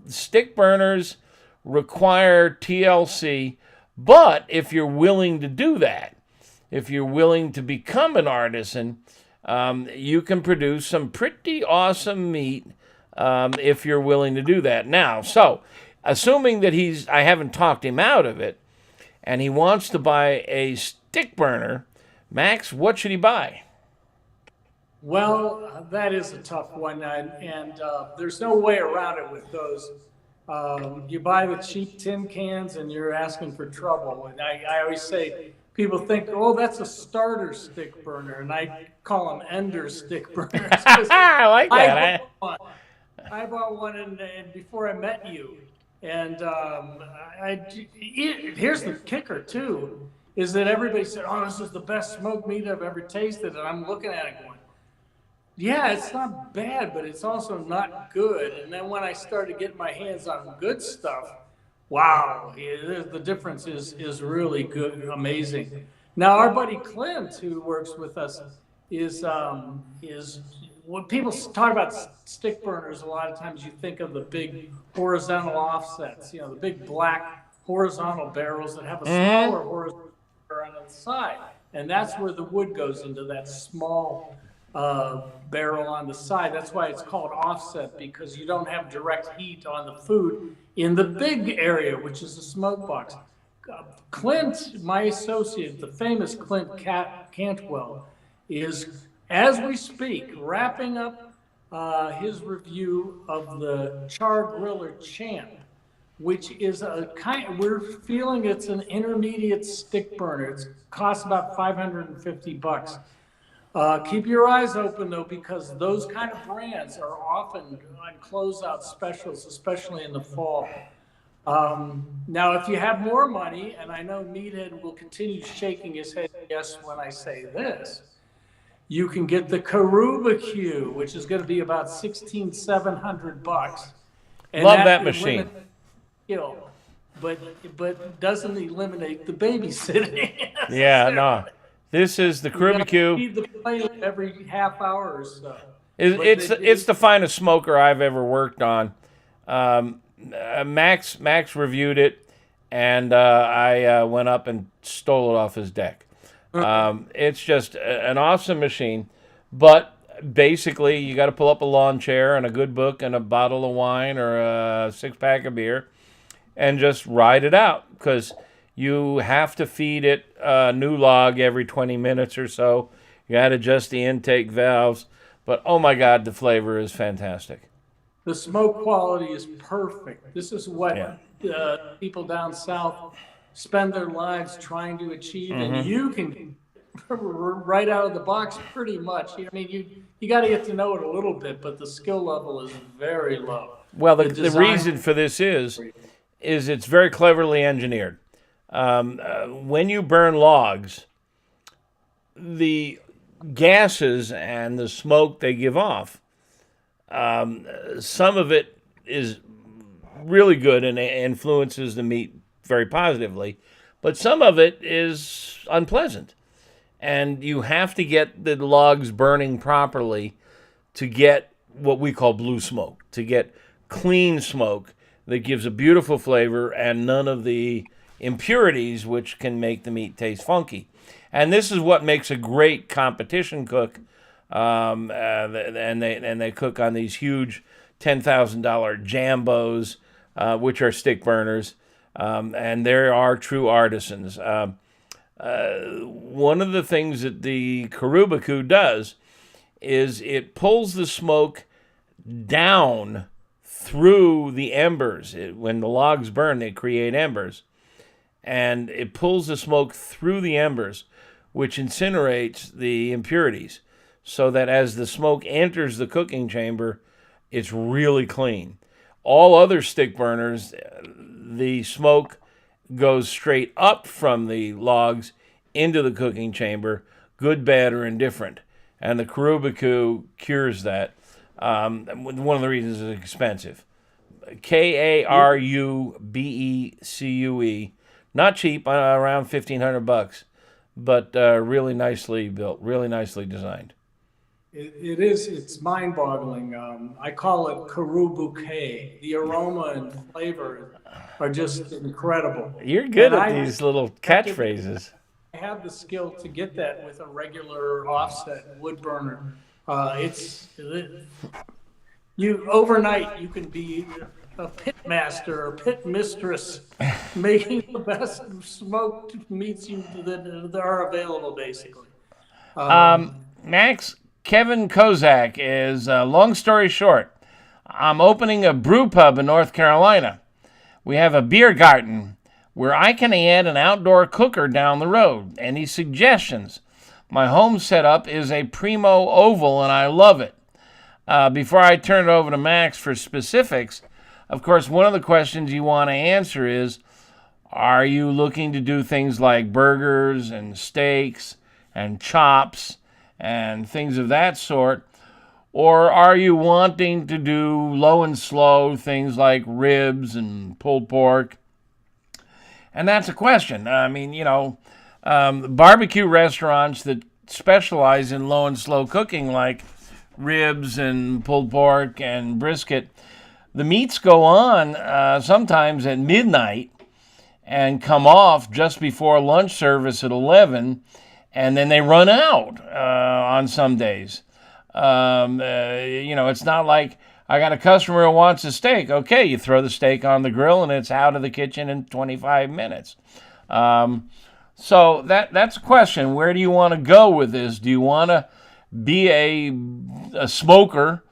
Stick burners require TLC, but if you're willing to do that, if you're willing to become an artisan, you can produce some pretty awesome meat if you're willing to do that. Now, so, assuming that I haven't talked him out of it, and he wants to buy a stick burner, Max, what should he buy? Well, that is a tough one, and there's no way around it with those. You buy the cheap tin cans and you're asking for trouble. And I always say, people think, oh, that's a starter stick burner, and I call them ender stick burners. I like that. I bought one and before I met you, and here's the kicker too, is that everybody said, oh, this is the best smoked meat I've ever tasted, and I'm looking at it going, yeah, it's not bad, but it's also not good. And then when I started getting my hands on good stuff, wow, the difference is really good, amazing. Now, our buddy Clint, who works with us, is when people talk about stick burners, a lot of times you think of the big horizontal offsets, the big black horizontal barrels that have a smaller horizontal on the side. And that's where the wood goes into that small barrel on the side. That's why it's called offset, because you don't have direct heat on the food in the big area, which is the smoke box. Clint, my associate, the famous Clint Cantwell, is, as we speak, wrapping up his review of the Char Griller Champ, which is we're feeling it's an intermediate stick burner. It costs about $550. Keep your eyes open, though, because those kind of brands are often on closeout specials, especially in the fall. Now, if you have more money, and I know Meathead will continue shaking his head yes when I say this, you can get the Karubacue, which is going to be about $1,700. And love that machine. But doesn't eliminate the babysitting. Yeah, no. This is the Karubacue. Feed the plate every half hour or so. It's the finest smoker I've ever worked on. Max reviewed it, and I went up and stole it off his deck. It's just an awesome machine, but basically you got to pull up a lawn chair and a good book and a bottle of wine or a 6-pack of beer and just ride it out, because you have to feed it a new log every 20 minutes or so. You got to adjust the intake valves. But, oh, my God, the flavor is fantastic. The smoke quality is perfect. This is what people down south spend their lives trying to achieve, and you can right out of the box pretty much. I mean, you got to get to know it a little bit, but the skill level is very low. Well, the reason for this is it's very cleverly engineered. When you burn logs, the gases and the smoke they give off, some of it is really good and influences the meat very positively, but some of it is unpleasant. And you have to get the logs burning properly to get what we call blue smoke, to get clean smoke that gives a beautiful flavor and none of the impurities which can make the meat taste funky. And this is what makes a great competition cook. And they cook on these huge $10,000 jambos, which are stick burners. And there are true artisans. One of the things that the Karubaku does is it pulls the smoke down through the embers. When the logs burn, they create embers. And it pulls the smoke through the embers, which incinerates the impurities, so that as the smoke enters the cooking chamber, it's really clean. All other stick burners, the smoke goes straight up from the logs into the cooking chamber, good, bad, or indifferent. And the Karubaku cures that. One of the reasons it's expensive. Karubecue. Not cheap, around $1,500, but really nicely built, really nicely designed. It is. It's mind-boggling. I call it Karubuke. The aroma and flavor are just incredible. You're good at these little catchphrases. I have the skill to get that with a regular offset wood burner. Overnight you can be a pit master or pit mistress, making the best smoked meats that are available, basically. Max, Kevin Kozak is, long story short, I'm opening a brew pub in North Carolina. We have a beer garden where I can add an outdoor cooker down the road. Any suggestions? My home setup is a Primo oval, and I love it. Before I turn it over to Max for specifics, of course, one of the questions you want to answer is, are you looking to do things like burgers and steaks and chops and things of that sort? Or are you wanting to do low and slow things like ribs and pulled pork? And that's a question. I mean, barbecue restaurants that specialize in low and slow cooking, like ribs and pulled pork and brisket, the meats go on sometimes at midnight and come off just before lunch service at 11, and then they run out on some days. It's not like I got a customer who wants a steak. Okay, you throw the steak on the grill and it's out of the kitchen in 25 minutes. So that's a question. Where do you want to go with this? Do you want to be a smoker?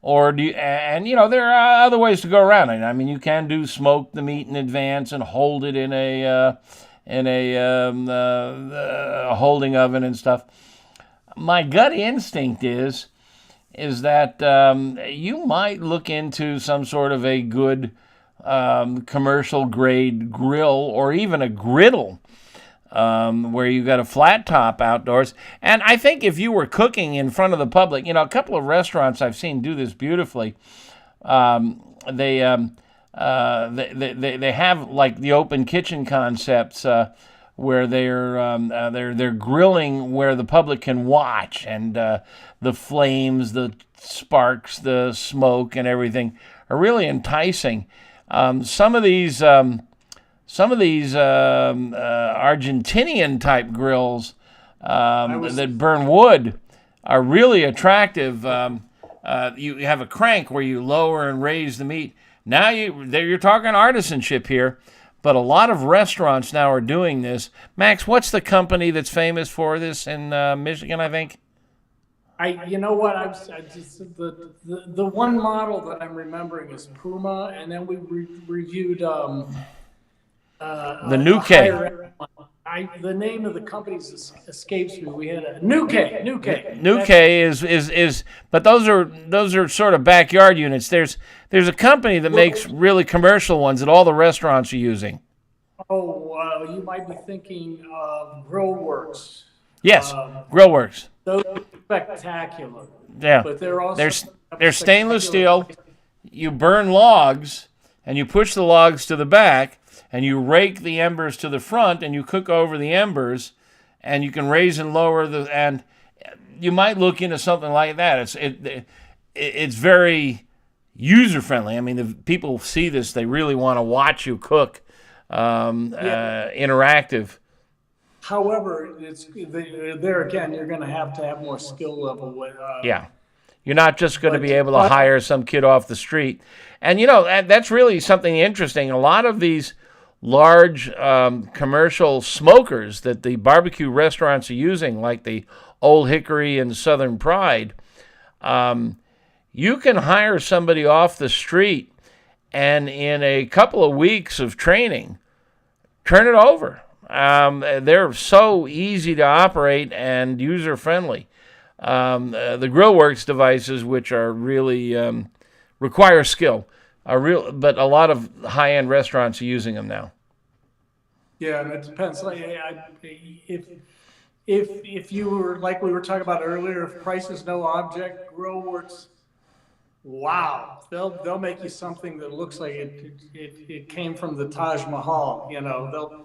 Or there are other ways to go around it. I mean, you can smoke the meat in advance and hold it in a holding oven and stuff. My gut instinct is that you might look into some sort of a good commercial grade grill or even a griddle. Where you got a flat top outdoors. And I think if you were cooking in front of the public, a couple of restaurants I've seen do this beautifully. They have like the open kitchen concepts where they're grilling where the public can watch, and the flames, the sparks, the smoke, and everything are really enticing. Some of these Argentinian type grills that burn wood are really attractive. You have a crank where you lower and raise the meat. Now you're talking artisanship here, but a lot of restaurants now are doing this. Max, what's the company that's famous for this in Michigan, I think? You know what? The one model that I'm remembering is Puma, and then we reviewed the Nuke. The name of the company escapes me. We had a Nuke. Nuke is, but those are sort of backyard units. There's a company that makes really commercial ones that all the restaurants are using. Oh, you might be thinking of Grillworks. Yes, Grillworks. Those are spectacular. Yeah, but they're also they're stainless steel. You burn logs, and you push the logs to the back, and you rake the embers to the front, and you cook over the embers, and you can raise and lower and you might look into something like that. It's very user friendly. I mean, the people see this, they really want to watch you cook. Interactive. However, there again, you're going to have more skill level. Yeah. You're not just going to be able to hire some kid off the street. And, that's really something interesting. A lot of these large commercial smokers that the barbecue restaurants are using, like the Old Hickory and Southern Pride, you can hire somebody off the street and in a couple of weeks of training, turn it over. They're so easy to operate and user-friendly. The Grillworks devices, which are really require skill, but a lot of high-end restaurants are using them now. Yeah, and it depends. Like, if you were, like we were talking about earlier, if price is no object, Grillworks, wow, they'll make you something that looks like it came from the Taj Mahal.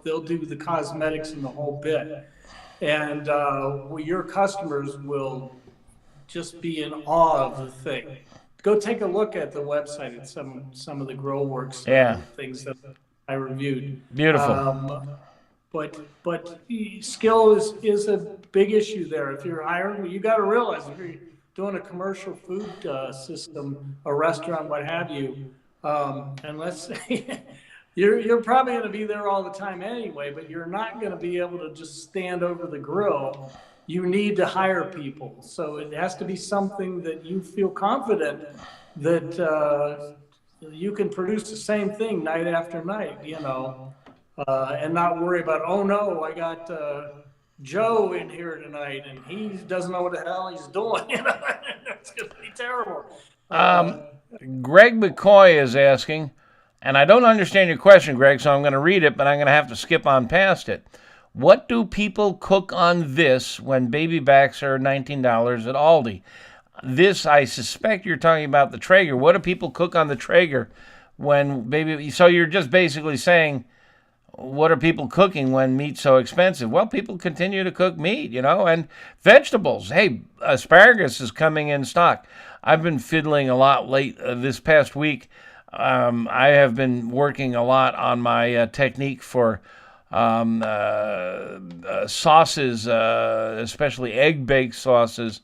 They'll do the cosmetics and the whole bit, and your customers will just be in awe of the thing. Go take a look at the website at some of the Grillworks things that I reviewed. Beautiful. But skill is a big issue there. If you're hiring, you got to realize if you're doing a commercial food system, a restaurant, what have you, and let's say you're probably going to be there all the time anyway, but you're not going to be able to just stand over the grill. You need to hire people. So it has to be something that you feel confident that you can produce the same thing night after night, and not worry about, oh no, I got Joe in here tonight and he doesn't know what the hell he's doing. It's going to be terrible. Greg McCoy is asking, and I don't understand your question, Greg, so I'm going to read it, but I'm going to have to skip on past it. What do people cook on this when baby backs are $19 at Aldi? This, I suspect you're talking about the Traeger. What do people cook on the Traeger when baby... So you're just basically saying, what are people cooking when meat's so expensive? Well, people continue to cook meat, and vegetables. Hey, asparagus is coming in stock. I've been fiddling a lot late this past week. I have been working a lot on my technique for sauces, especially egg-baked sauces,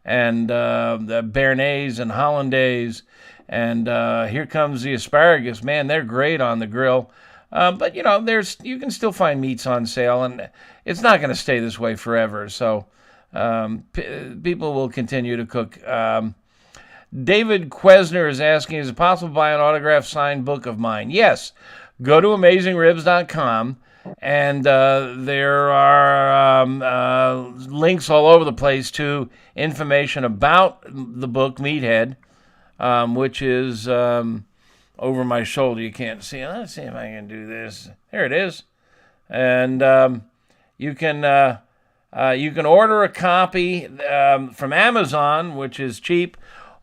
and the Béarnaise and Hollandaise. And here comes the asparagus. Man, they're great on the grill. But, you can still find meats on sale, and it's not going to stay this way forever. So people will continue to cook. David Quesner is asking, is it possible to buy an autographed signed book of mine? Yes. Go to AmazingRibs.com. And there are links all over the place to information about the book Meathead, which is over my shoulder. You can't see it. Let's see if I can do this. There it is. And you can order a copy from Amazon, which is cheap.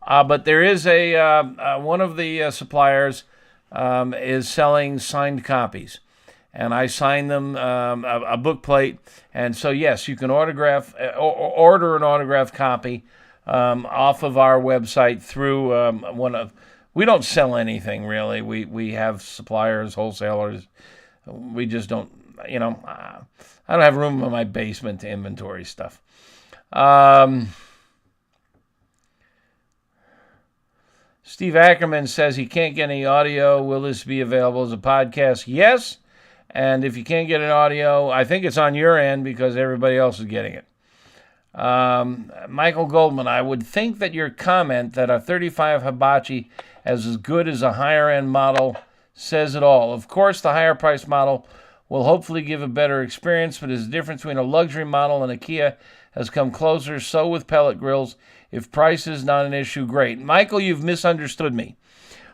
But there is one of the suppliers is selling signed copies. and I sign them a book plate. And so, yes, you can order an autographed copy off of our website through we don't sell anything really. We have suppliers, wholesalers. We just don't, I don't have room in my basement to inventory stuff. Steve Ackerman says he can't get any audio. Will this be available as a podcast? Yes. And if you can't get an audio, I think it's on your end because everybody else is getting it. Michael Goldman, I would think that your comment that a 35 hibachi is as good as a higher-end model says it all. Of course, the higher-priced model will hopefully give a better experience, but the difference between a luxury model and a Kia has come closer. So with pellet grills, if price is not an issue, great. Michael, you've misunderstood me.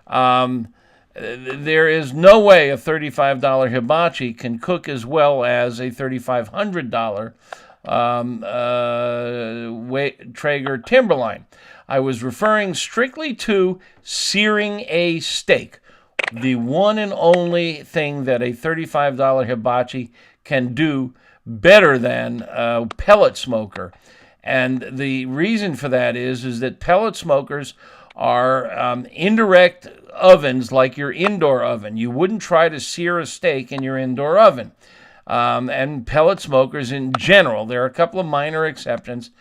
There is no way a $35 hibachi can cook as well as a $3,500 Traeger Timberline. I was referring strictly to searing a steak. The one and only thing that a $35 hibachi can do better than a pellet smoker. And the reason for that is that pellet smokers are indirect ovens like your indoor oven. You wouldn't try to sear a steak in your indoor oven. And pellet smokers in general, there are a couple of minor exceptions,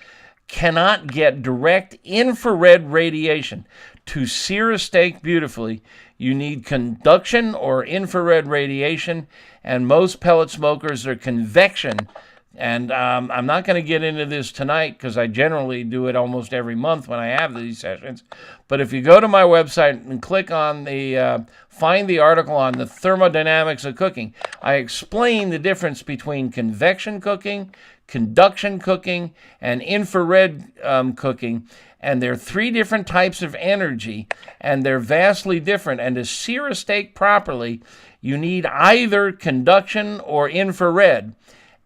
cannot get direct infrared radiation. To sear a steak beautifully, you need conduction or infrared radiation, and most pellet smokers are convection. And I'm not going to get into this tonight because I generally do it almost every month when I have these sessions. But if you go to my website and click on find the article on the thermodynamics of cooking, I explain the difference between convection cooking, conduction cooking, and infrared cooking. And there are three different types of energy, and they're vastly different. And to sear a steak properly, you need either conduction or infrared.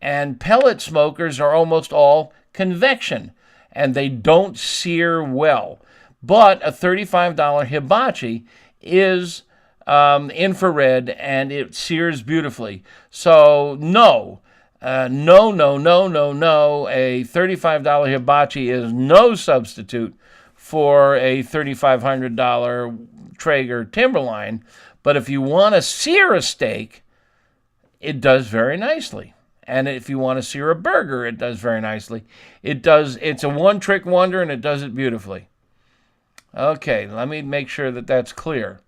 And pellet smokers are almost all convection, and they don't sear well. But a $35 hibachi is infrared, and it sears beautifully. So no. A $35 hibachi is no substitute for a $3,500 Traeger Timberline. But if you want to sear a steak, it does very nicely. And if you want to sear a burger, it does very nicely. It's a one-trick wonder, and it does it beautifully. Okay, let me make sure that that's clear.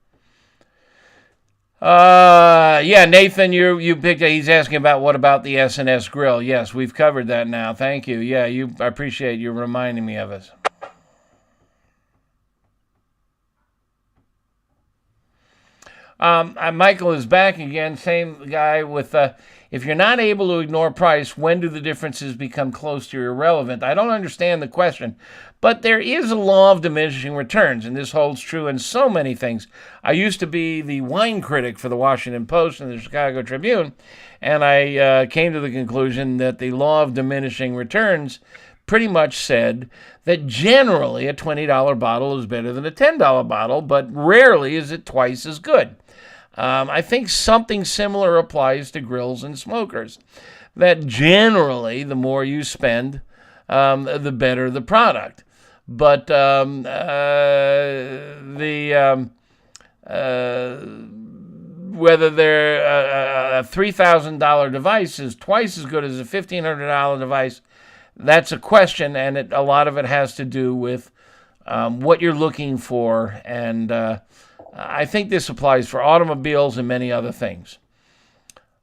Nathan, you picked. He's asking about what about the S&S grill. Yes, we've covered that now. Thank you. Yeah, I appreciate you reminding me of it. Michael is back again. Same guy with. If you're not able to ignore price, when do the differences become close to irrelevant? I don't understand the question, but there is a law of diminishing returns, and this holds true in so many things. I used to be the wine critic for the Washington Post and the Chicago Tribune, and I came to the conclusion that the law of diminishing returns pretty much said that generally a $20 bottle is better than a $10 bottle, but rarely is it twice as good. I think something similar applies to grills and smokers, that generally the more you spend, the better the product. But whether a $3,000 device is twice as good as a $1,500 device, that's a question, and a lot of it has to do with what you're looking for, and I think this applies for automobiles and many other things.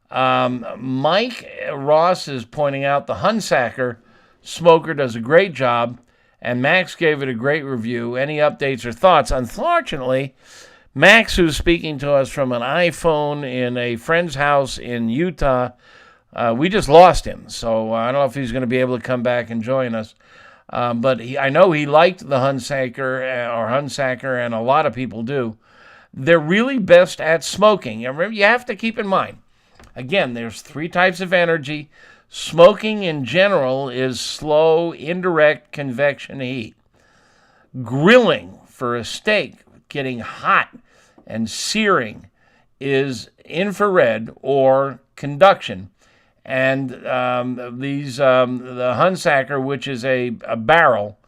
Mike Ross is pointing out the Hunsaker smoker does a great job, and Max gave it a great review. Any updates or thoughts? Unfortunately, Max, who's speaking to us from an iPhone in a friend's house in Utah, we just lost him. So I don't know if he's going to be able to come back and join us. But I know he liked the Hunsaker, and a lot of people do. They're really best at smoking. You have to keep in mind, again, there's three types of energy. Smoking in general is slow, indirect convection heat. Grilling for a steak, getting hot and searing, is infrared or Conduction. And the Hunsacker, which is a barrel,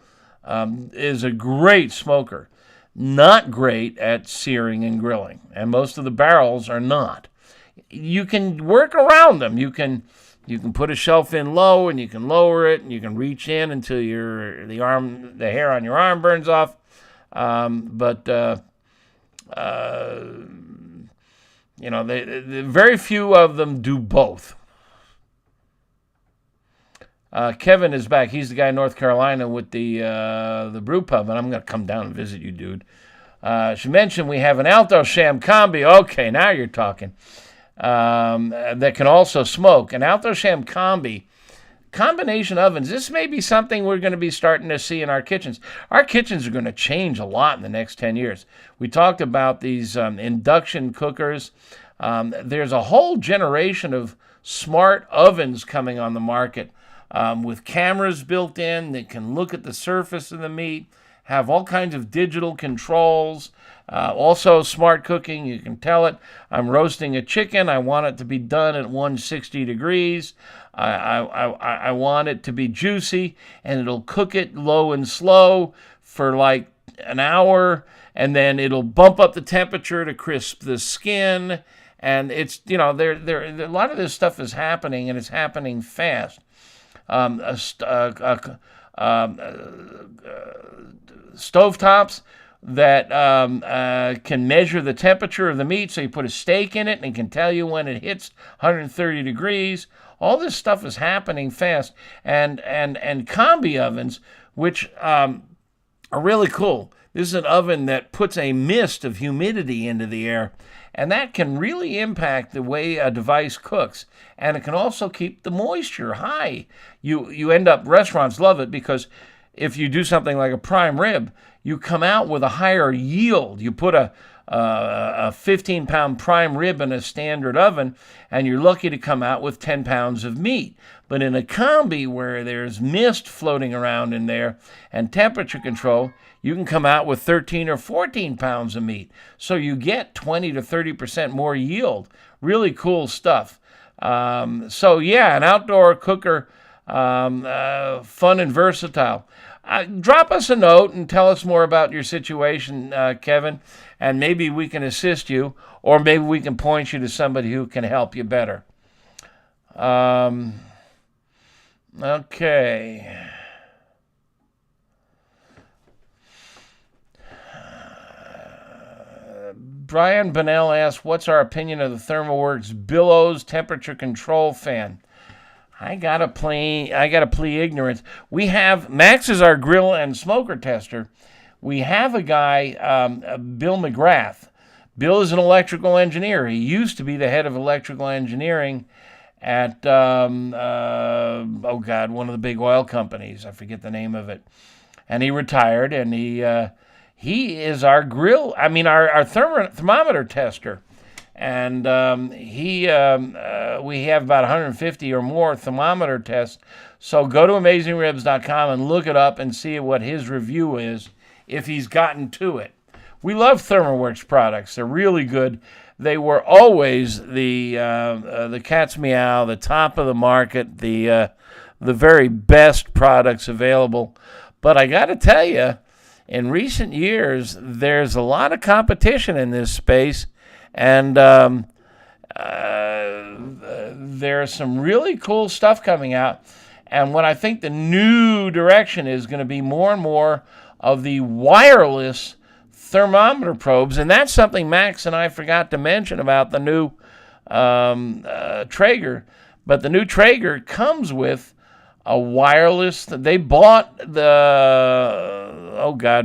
is a great smoker. Not great at searing and grilling, and most of the barrels are not. You can work around them. You can put a shelf in low, and you can lower it, and you can reach in until the hair on your arm burns off. Very few of them do both. Kevin is back. He's the guy in North Carolina with the brew pub, and I'm going to come down and visit you, dude. She mentioned we have an Alto Sham Combi. Okay, now you're talking. That can also smoke. An Alto Sham Combi. Combination ovens. This may be something we're going to be starting to see in our kitchens. Our kitchens are going to change a lot in the next 10 years. We talked about these induction cookers. There's a whole generation of smart ovens coming on the market. With cameras built in that can look at the surface of the meat, have all kinds of digital controls, also smart cooking. You can tell it, I'm roasting a chicken, I want it to be done at 160 degrees, I want it to be juicy, and it'll cook it low and slow for like an hour, and then it'll bump up the temperature to crisp the skin, and it's, a lot of this stuff is happening, and it's happening fast. Stovetops that can measure the temperature of the meat, so you put a steak in it and it can tell you when it hits 130 degrees. All this stuff is happening fast, and combi ovens, which are really cool. This is an oven that puts a mist of humidity into the air, and that can really impact the way a device cooks. And it can also keep the moisture high. You end up, restaurants love it, because if you do something like a prime rib, you come out with a higher yield. You put a 15-pound prime rib in a standard oven, and you're lucky to come out with 10 pounds of meat. But in a combi where there's mist floating around in there and temperature control, you can come out with 13 or 14 pounds of meat. So you get 20 to 30% more yield. Really cool stuff. An outdoor cooker, fun and versatile. Drop us a note and tell us more about your situation, Kevin, and maybe we can assist you, or maybe we can point you to somebody who can help you better. Okay. Brian Bonnell asks, what's our opinion of the ThermoWorks Billows temperature control fan? I gotta plead ignorance. We have, Max is our grill and smoker tester. We have a guy, Bill McGrath. Bill is an electrical engineer. He used to be the head of electrical engineering at, one of the big oil companies. I forget the name of it. And he retired, and he is our our thermometer tester. And we have about 150 or more thermometer tests. So go to AmazingRibs.com and look it up and see what his review is, if he's gotten to it. We love ThermoWorks products. They're really good. They were always the cat's meow, the top of the market, the very best products available. But I got to tell you, in recent years, there's a lot of competition in this space. And there's some really cool stuff coming out. And what I think the new direction is going to be more and more of the wireless thermometer probes. And that's something Max and I forgot to mention about the new Traeger. But the new Traeger comes with a wireless. They bought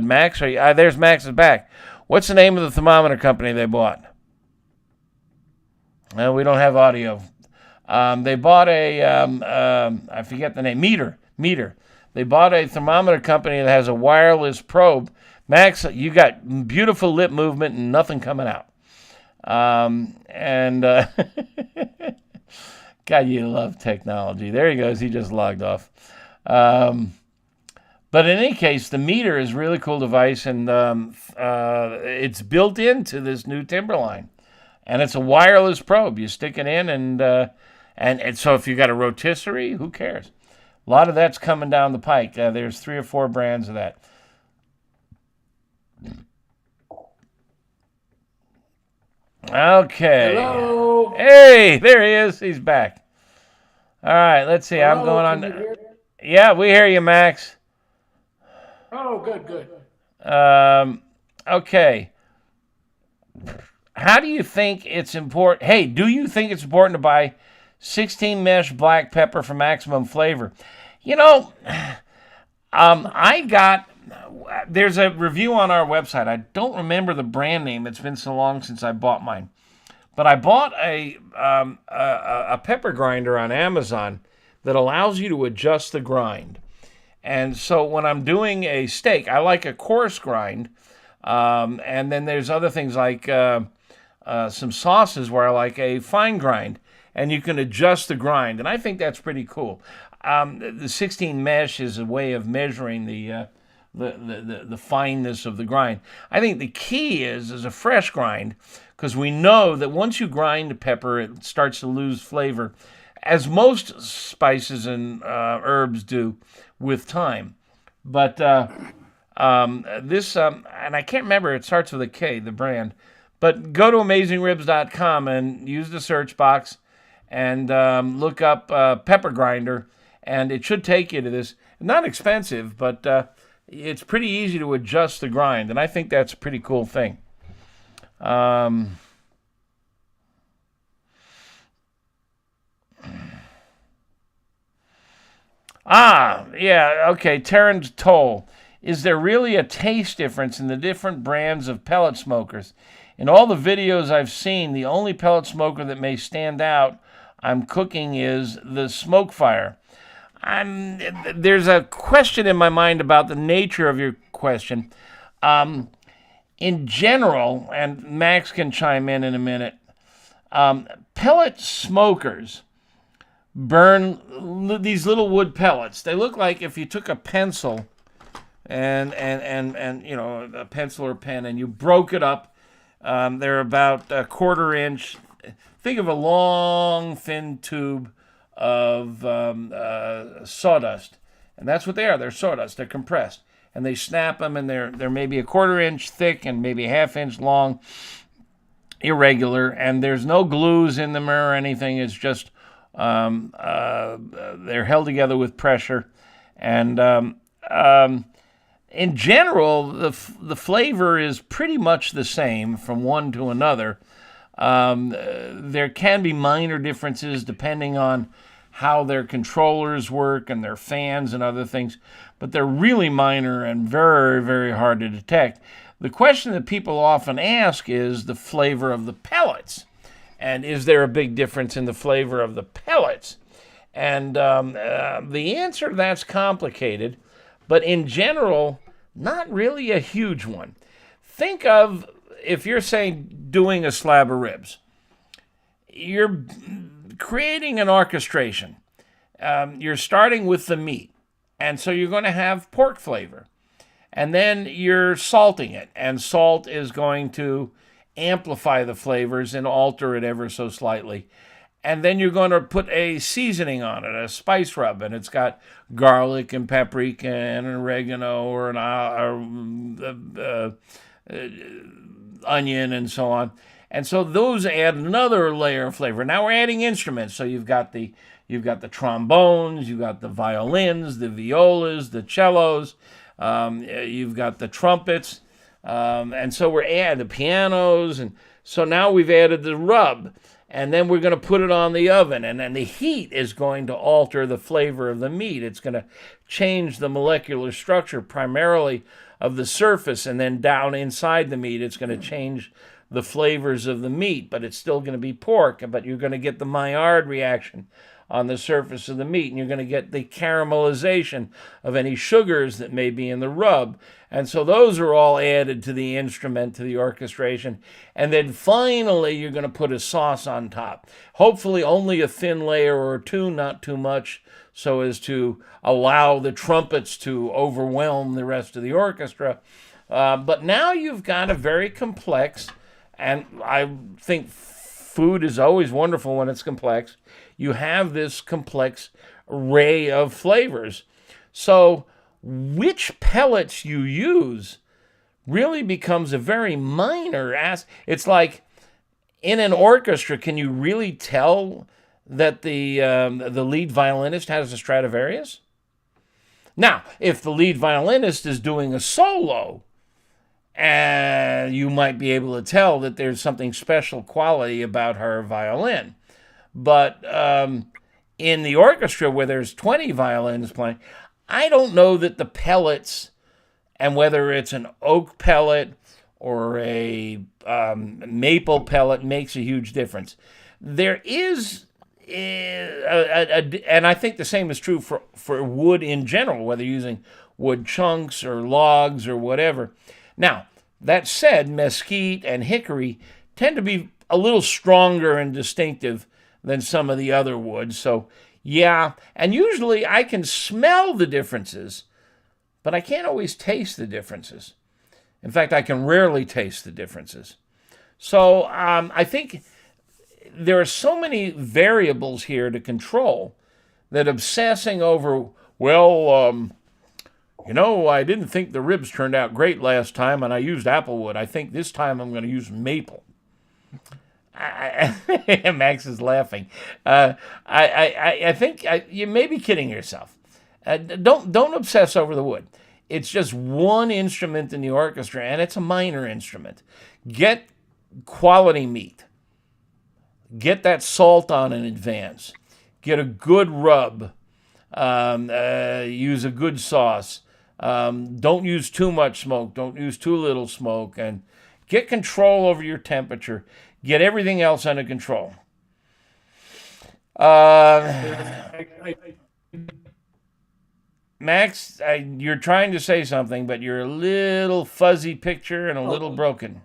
Max. There's Max's back. What's the name of the thermometer company they bought? We don't have audio. They bought I forget the name, Meter. They bought a thermometer company that has a wireless probe. Max, you got beautiful lip movement and nothing coming out. God, you love technology. There he goes. He just logged off. But in any case, the Meter is a really cool device, and it's built into this new Timberline. and it's a wireless probe. You stick it in, and so if you got a rotisserie, who cares? A lot of that's coming down the pike. There's 3 or 4 brands of that. Okay. Hello. Hey, there he is. He's back. All right, let's see. I'm Hello, going can on. you hear me? Yeah, we hear you, Max. Oh, good. Okay. How do you think it's important? Hey, do you think it's important to buy 16 mesh black pepper for maximum flavor? You know, there's a review on our website. I don't remember the brand name. It's been so long since I bought mine. But I bought a pepper grinder on Amazon that allows you to adjust the grind. And so when I'm doing a steak, I like a coarse grind. And then there's other things like some sauces where I like a fine grind. And you can adjust the grind. And I think that's pretty cool. The 16 mesh is a way of measuring the fineness of the grind. I think the key is a fresh grind, because we know that once you grind pepper, it starts to lose flavor, as most spices and herbs do with time. But this, and I can't remember, it starts with a K, the brand. But go to AmazingRibs.com and use the search box and look up pepper grinder, and it should take you to this. Not expensive, but it's pretty easy to adjust the grind, and I think that's a pretty cool thing. Yeah, okay, Terrence Toll. Is there really a taste difference in the different brands of pellet smokers? In all the videos I've seen, the only pellet smoker that may stand out I'm cooking is the Smoke Fire. There's a question in my mind about the nature of your question. In general, and Max can chime in a minute, pellet smokers burn these little wood pellets. They look like if you took a pencil and you know, a pencil or pen, and you broke it up. They're about a 1/4 inch. Think of a long, thin tube of sawdust, and that's what they are. They're sawdust. They're compressed, and they snap them, and they're maybe a 1/4 inch thick and maybe 1/2 inch long, irregular, and there's no glues in them or anything. It's just they're held together with pressure, and in general, the flavor is pretty much the same from one to another. There can be minor differences depending on how their controllers work and their fans and other things, but they're really minor and very, very hard to detect. The question that people often ask is the flavor of the pellets, and is there a big difference in the flavor of the pellets? And the answer to that's complicated, but in general, not really a huge one. Think of, if you're saying doing a slab of ribs, you're creating an orchestration. You're starting with the meat, and so you're going to have pork flavor. And then you're salting it, and salt is going to amplify the flavors and alter it ever so slightly. And then you're going to put a seasoning on it, a spice rub, and it's got garlic and paprika and oregano or an onion and so on. And so those add another layer of flavor. Now we're adding instruments. So you've got the trombones, you've got the violins, the violas, the cellos, you've got the trumpets, and so we're adding the pianos, and so now we've added the rub. And then we're going to put it on the oven, and then the heat is going to alter the flavor of the meat. It's going to change the molecular structure primarily of the surface, and then down inside the meat, it's going to change the flavors of the meat, but it's still going to be pork, but you're going to get the Maillard reaction on the surface of the meat, and you're going to get the caramelization of any sugars that may be in the rub. And so those are all added to the instrument, to the orchestration. And then finally, you're going to put a sauce on top. Hopefully only a thin layer or two, not too much, so as to allow the trumpets to overwhelm the rest of the orchestra. But now you've got a very complex and I think food is always wonderful when it's complex. You have this complex array of flavors. So which pellets you use really becomes a very minor It's like in an orchestra, can you really tell that the lead violinist has a Stradivarius? Now, if the lead violinist is doing a solo, you might be able to tell that there's something special quality about her violin. But in the orchestra where there's 20 violins playing, I don't know that the pellets, and whether it's an oak pellet or a maple pellet, makes a huge difference. There is, and I think the same is true for wood in general, whether you're using wood chunks or logs or whatever. Now, that said, mesquite and hickory tend to be a little stronger and distinctive than some of the other woods. So, yeah, and usually I can smell the differences, but I can't always taste the differences. In fact, I can rarely taste the differences. So I think there are so many variables here to control that obsessing over, I didn't think the ribs turned out great last time, and I used applewood. I think this time I'm going to use maple. Max is laughing. I think you may be kidding yourself. Don't obsess over the wood. It's just one instrument in the orchestra, and it's a minor instrument. Get quality meat. Get that salt on in advance. Get a good rub. Use a good sauce. Don't use too much smoke. Don't use too little smoke. And get control over your temperature. Get everything else under control. Max, you're trying to say something, but you're a little fuzzy picture and a little broken.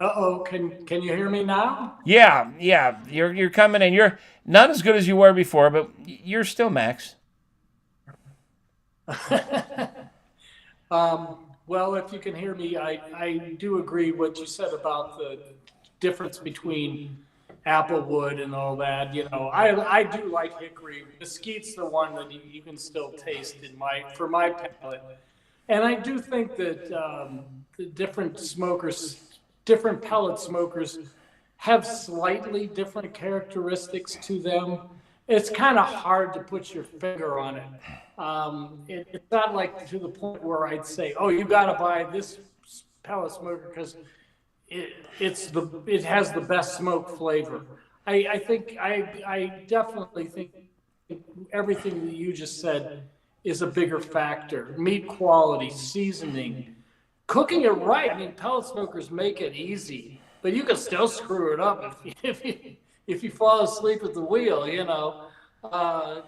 Uh-oh, can you hear me now? Yeah, you're coming in. You're not as good as you were before, but you're still Max. Well, if you can hear me, I do agree what you said about the difference between applewood and all that. I do like hickory. Mesquite's the one that you can still taste for my palate. And I do think that the different pellet smokers have slightly different characteristics to them. It's kind of hard to put your finger on it. It's not like to the point where I'd say, oh, you got to buy this pellet smoker because it has the best smoke flavor. I definitely think everything that you just said is a bigger factor. Meat quality, seasoning, cooking it right. I mean, pellet smokers make it easy, but you can still screw it up if you fall asleep at the wheel,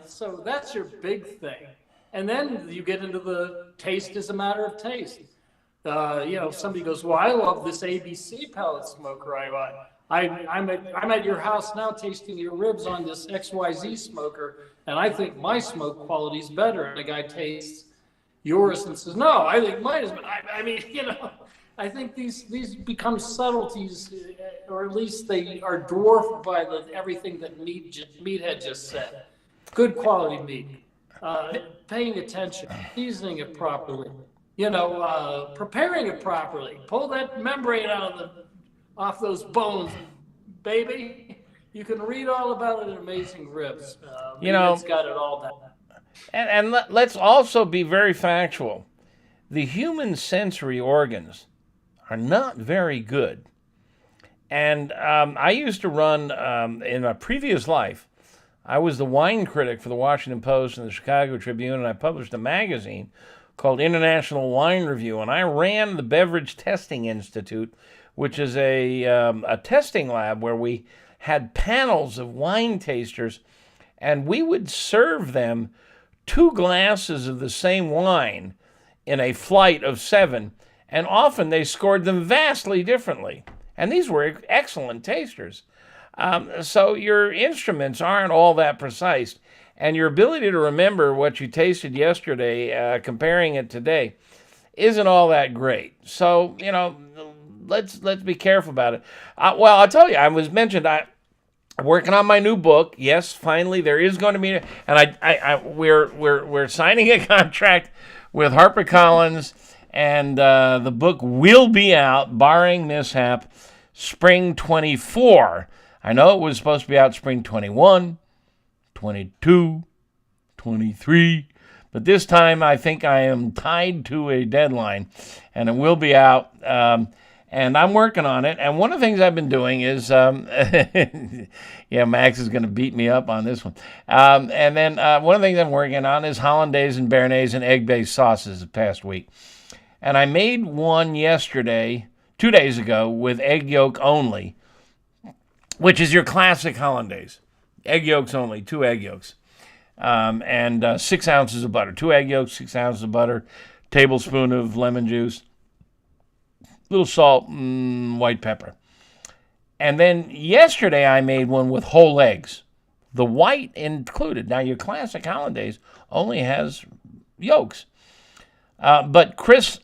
So that's your big thing. And then you get into the taste is a matter of taste. Somebody goes, well, I love this ABC pellet smoker I bought. I'm at your house now tasting your ribs on this XYZ smoker, and I think my smoke quality is better. And the guy tastes yours and says, no, I think mine is better. I think these become subtleties, or at least they are dwarfed by everything that Meathead just said. Good quality meat, paying attention, seasoning it properly, preparing it properly. Pull that membrane off those bones, baby. You can read all about it in Amazing Ribs. It's got it all down. And let's also be very factual. The human sensory organs are not very good. And I used to run, in a previous life, I was the wine critic for the Washington Post and the Chicago Tribune, and I published a magazine called International Wine Review, and I ran the Beverage Testing Institute, which is a testing lab where we had panels of wine tasters, and we would serve them 2 glasses of the same wine in a flight of 7, and often they scored them vastly differently. And these were excellent tasters. So your instruments aren't all that precise, and your ability to remember what you tasted yesterday, comparing it today, isn't all that great. So, let's be careful about it. Well, I'll tell you, I was mentioned. I'm working on my new book. Yes, finally there is going to be, and we're signing a contract with HarperCollins, and the book will be out, barring mishap, spring 24. I know it was supposed to be out spring 21, 22, 23, but this time I think I am tied to a deadline, and it will be out. And I'm working on it. And one of the things I've been doing is, yeah, Max is going to beat me up on this one. And then one of the things I'm working on is hollandaise and béarnaise and egg-based sauces the past week. And I made one yesterday, 2 days ago, with egg yolk only, which is your classic hollandaise. Egg yolks only, 2 egg yolks. And 6 ounces of butter. 2 egg yolks, 6 ounces of butter, tablespoon of lemon juice, little salt, white pepper. And then yesterday I made one with whole eggs, the white included. Now your classic hollandaise only has yolks. But Grant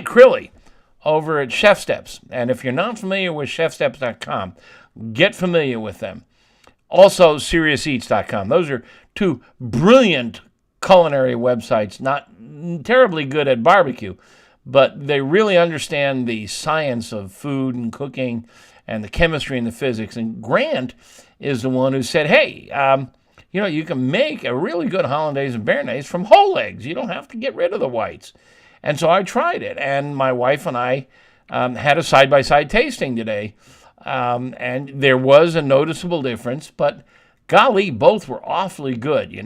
Crilly over at Chef Steps, and if you're not familiar with chefsteps.com, get familiar with them. Also SeriousEats.com. Those are 2 brilliant culinary websites, not terribly good at barbecue, but they really understand the science of food and cooking and the chemistry and the physics. And Grant is the one who said, hey, you can make a really good hollandaise and béarnaise from whole eggs. You don't have to get rid of the whites. And so I tried it, and my wife and I had a side-by-side tasting today. And there was a noticeable difference, but golly, both were awfully good,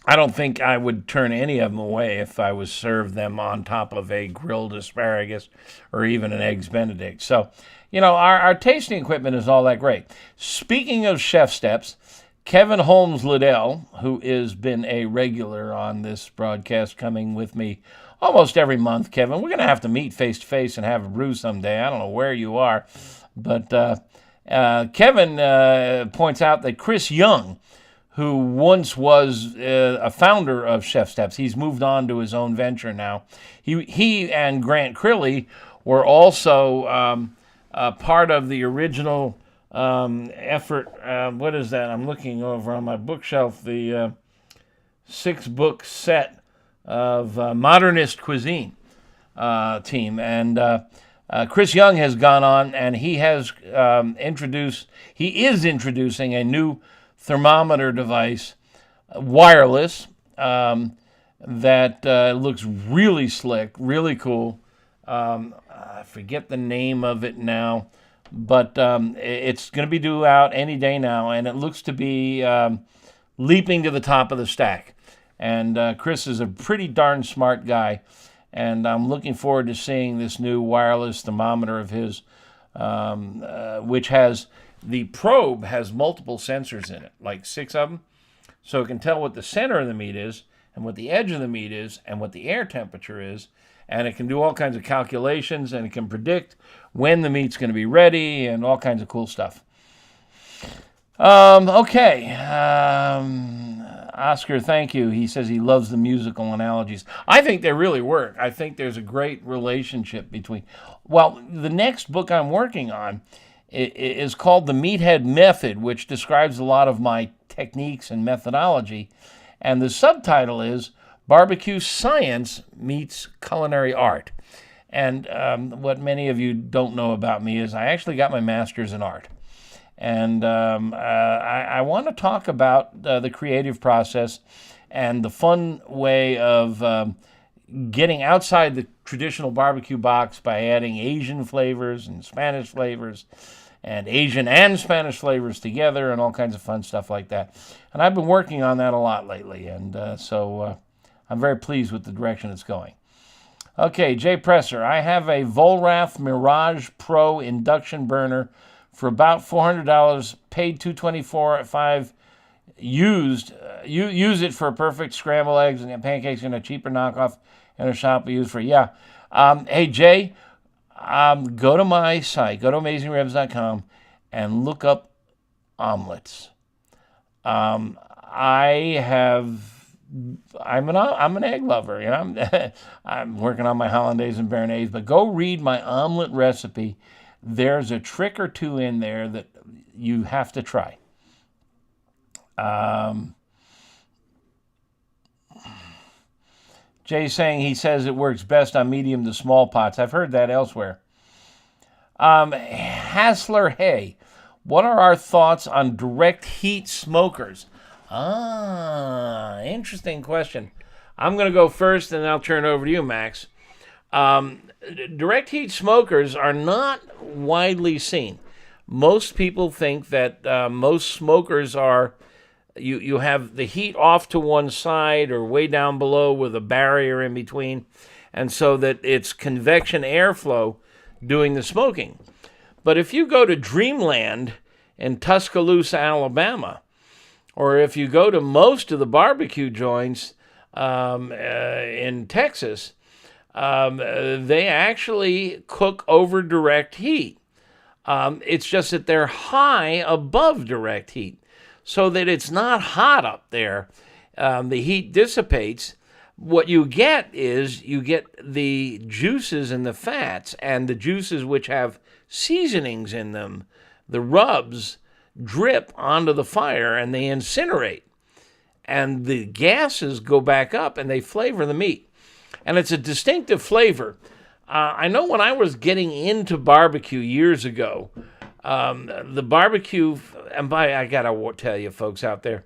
I don't think I would turn any of them away if I was served them on top of a grilled asparagus or even an Eggs Benedict. So, our tasting equipment is all that great. Speaking of Chef Steps, Kevin Holmes Liddell, who has been a regular on this broadcast, coming with me almost every month. Kevin, we're going to have to meet face-to-face and have a brew someday. I don't know where you are, but Kevin points out that Chris Young, who once was a founder of Chef Steps, he's moved on to his own venture now. He and Grant Crilly were also part of the original effort. What is that? I'm looking over on my bookshelf, the 6-book set of modernist cuisine team. And Chris Young has gone on, and he is introducing a new thermometer device, wireless, that looks really slick, really cool. I forget the name of it now, but it's going to be due out any day now, and it looks to be leaping to the top of the stack. And Chris is a pretty darn smart guy, and I'm looking forward to seeing this new wireless thermometer of his, which has... The probe has multiple sensors in it, like 6 of them, so it can tell what the center of the meat is and what the edge of the meat is and what the air temperature is, and it can do all kinds of calculations, and it can predict when the meat's going to be ready and all kinds of cool stuff. Okay. Oscar, thank you. He says he loves the musical analogies. I think they really work. I think there's a great relationship between... Well, the next book I'm working on is called The Meathead Method, which describes a lot of my techniques and methodology. And the subtitle is Barbecue Science Meets Culinary Art. And what many of you don't know about me is I actually got my master's in art. And I want to talk about the creative process and the fun way of getting outside the traditional barbecue box by adding Asian flavors and Spanish flavors and Asian and Spanish flavors together and all kinds of fun stuff like that. And I've been working on that a lot lately, and so I'm very pleased with the direction it's going. Okay, Jay Presser, I have a Volrath Mirage Pro induction burner for about $400, paid $224.5, used. Use it for perfect scrambled eggs and pancakes in a cheaper knockoff in a shop we use for, yeah. Hey, Jay, go to my site, go to AmazingRibs.com, and look up omelets. I have I'm an egg lover, you know. I'm working on my hollandaise and béarnaise, but go read my omelet recipe. There's a trick or two in there that you have to try. Jay's saying he says it works best on medium to small pots. I've heard that elsewhere. Hassler Hay, what are our thoughts on direct heat smokers? Interesting question. I'm going to go first, and I'll turn it over to you, Max. Direct heat smokers are not widely seen. Most people think that most smokers are, you have the heat off to one side or way down below with a barrier in between, and so that it's convection airflow doing the smoking. But if you go to Dreamland in Tuscaloosa, Alabama, or if you go to most of the barbecue joints in Texas, they actually cook over direct heat. It's just that they're high above direct heat, so that it's not hot up there. The heat dissipates. What you get is you get the juices and the fats, and the juices which have seasonings in them, the rubs, drip onto the fire and they incinerate. And the gases go back up and they flavor the meat. And it's a distinctive flavor. I know when I was getting into barbecue years ago, the barbecue, and I gotta tell you folks out there,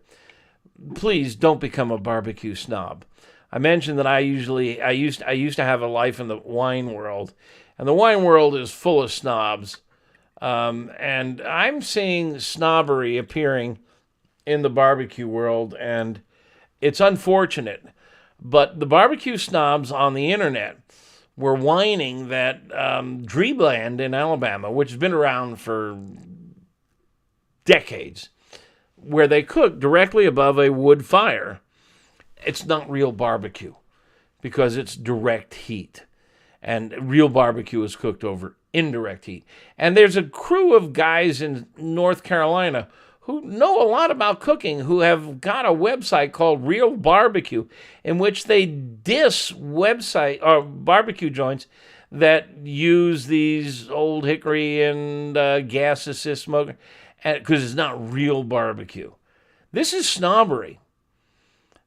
please don't become a barbecue snob. I mentioned that I used to have a life in the wine world, and the wine world is full of snobs. And I'm seeing snobbery appearing in the barbecue world, and it's unfortunate. But the barbecue snobs on the internet were whining that Dreamland in Alabama, which has been around for decades, where they cook directly above a wood fire, it's not real barbecue because it's direct heat. And real barbecue is cooked over indirect heat. And there's a crew of guys in North Carolina who know a lot about cooking, who have got a website called Real Barbecue, in which they diss website or barbecue joints that use these old hickory and gas assist smoker, because it's not real barbecue. This is snobbery.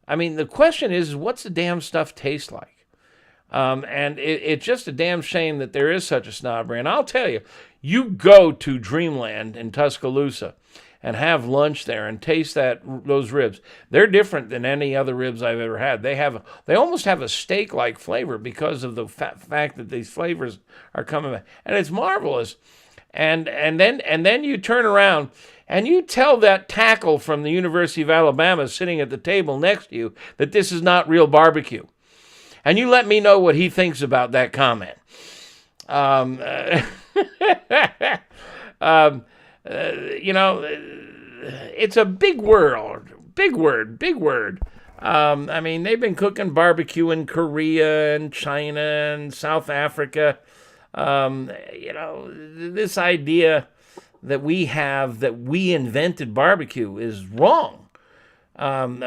I mean, the question is, what's the damn stuff taste like? And it's just a damn shame that there is such a snobbery. And I'll tell you, you go to Dreamland in Tuscaloosa and have lunch there and taste those ribs. They're different than any other ribs I've ever had. They almost have a steak-like flavor because of the fact that these flavors are coming back, and it's marvelous. And then you turn around and you tell that tackle from the University of Alabama sitting at the table next to you that this is not real barbecue. And you let me know what he thinks about that comment. It's a big word. I mean, they've been cooking barbecue in Korea and China and South Africa. This idea that we have that we invented barbecue is wrong.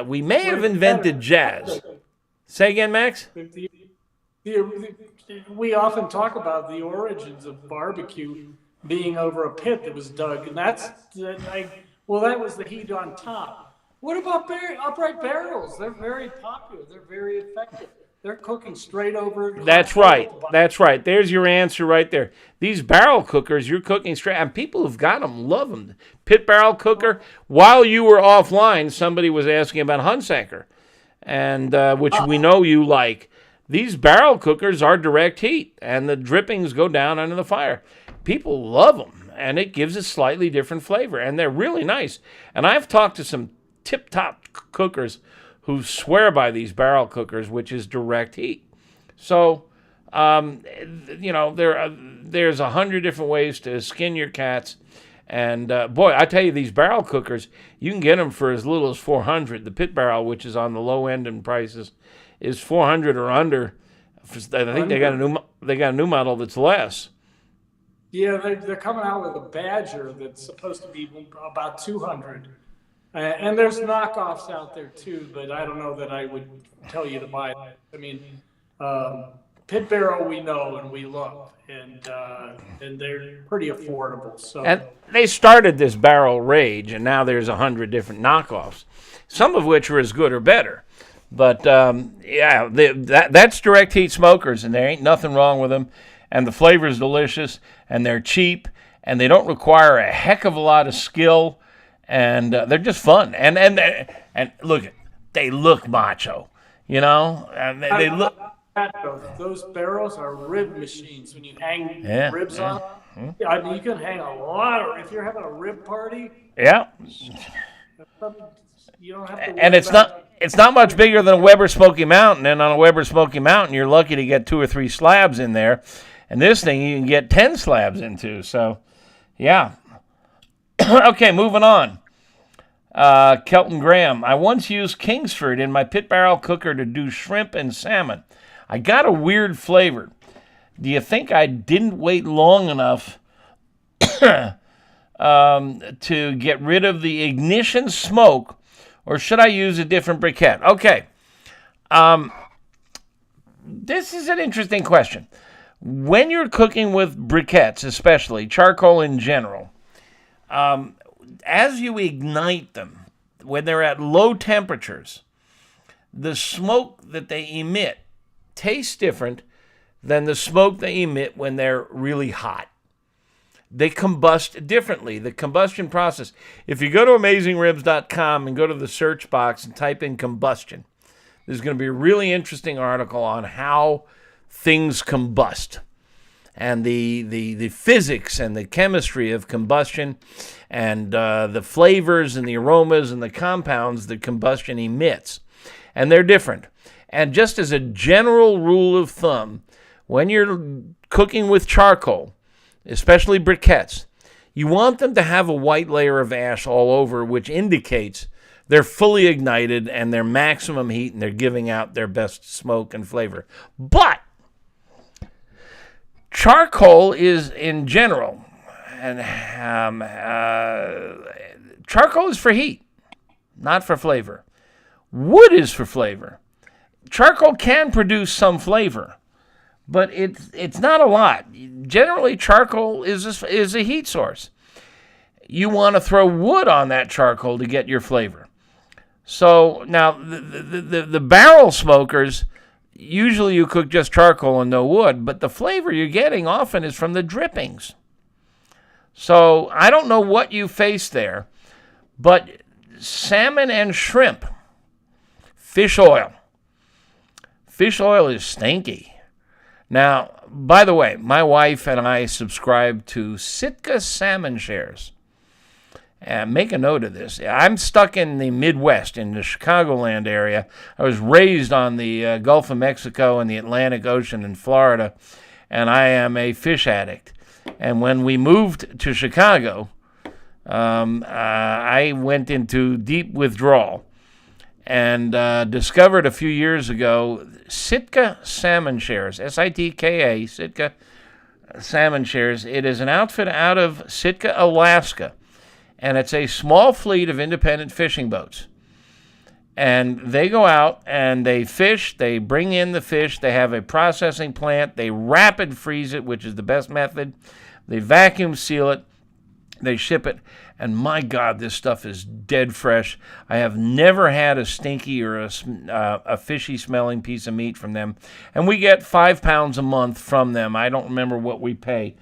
We may have invented jazz. Say again, Max? We often talk about the origins of barbecue being over a pit that was dug, and that was the heat on top. What about upright barrels? They're very popular. They're very effective. They're cooking straight over. That's right. There's your answer right there. These barrel cookers, you're cooking straight, and people who've got them love them. Pit barrel cooker. While you were offline, somebody was asking about Hunsaker, and which we know you like. These barrel cookers are direct heat, and the drippings go down under the fire. People love them, and it gives a slightly different flavor, and they're really nice. And I've talked to some tip-top cookers who swear by these barrel cookers, which is direct heat. So, there's 100 different ways to skin your cats. And, boy, I tell you, these barrel cookers, you can get them for as little as $400. The pit barrel, which is on the low end in prices, is $400 or under. I think they got a new model that's less. Yeah, they're coming out with a Badger that's supposed to be about $200. And there's knockoffs out there too, but I don't know that I would tell you to buy it. I mean, Pit Barrel we know and we love, and they're pretty affordable. So And they started this barrel rage, and now there's 100 different knockoffs, some of which are as good or better. But yeah, that's direct heat smokers, and there ain't nothing wrong with them. And the flavor's delicious, and they're cheap, and they don't require a heck of a lot of skill, and they're just fun. And look, they look macho, you know. And they look. Those barrels are rib machines. When you hang ribs on, I mean, you can hang a lot. Or if you're having a rib party, Yeah. you don't have to. And it's not much bigger than a Weber Smoky Mountain. And on a Weber Smoky Mountain, you're lucky to get 2 or 3 slabs in there. And this thing you can get 10 slabs into. So, yeah. Okay, moving on. Kelton Graham. I once used Kingsford in my pit barrel cooker to do shrimp and salmon. I got a weird flavor. Do you think I didn't wait long enough to get rid of the ignition smoke, or should I use a different briquette? Okay. This is an interesting question. When you're cooking with briquettes, especially charcoal in general, as you ignite them, when they're at low temperatures, the smoke that they emit tastes different than the smoke they emit when they're really hot. They combust differently. The combustion process. If you go to AmazingRibs.com and go to the search box and type in combustion, there's going to be a really interesting article on how things combust and the physics and the chemistry of combustion and the flavors and the aromas and the compounds that combustion emits. And they're different. And just as a general rule of thumb, when you're cooking with charcoal, especially briquettes, you want them to have a white layer of ash all over, which indicates they're fully ignited and they're maximum heat and they're giving out their best smoke and flavor. But charcoal is, in general, and charcoal is for heat, not for flavor. Wood is for flavor. Charcoal can produce some flavor, but it's not a lot. Generally, charcoal is a heat source. You want to throw wood on that charcoal to get your flavor. So now the barrel smokers, usually you cook just charcoal and no wood, but the flavor you're getting often is from the drippings. So I don't know what you face there, but salmon and shrimp, fish oil. Fish oil is stinky. Now, by the way, my wife and I subscribe to Sitka salmon shares. Make a note of this. I'm stuck in the Midwest, in the Chicagoland area. I was raised on the Gulf of Mexico and the Atlantic Ocean in Florida, and I am a fish addict. And when we moved to Chicago, I went into deep withdrawal and discovered a few years ago Sitka salmon shares, S-I-T-K-A, Sitka salmon shares. It is an outfit out of Sitka, Alaska, and it's a small fleet of independent fishing boats. And they go out and they fish, they bring in the fish, they have a processing plant, they rapid freeze it, which is the best method, they vacuum seal it, they ship it, and my God, this stuff is dead fresh. I have never had a stinky or a fishy-smelling piece of meat from them. And we get 5 pounds a month from them. I don't remember what we pay,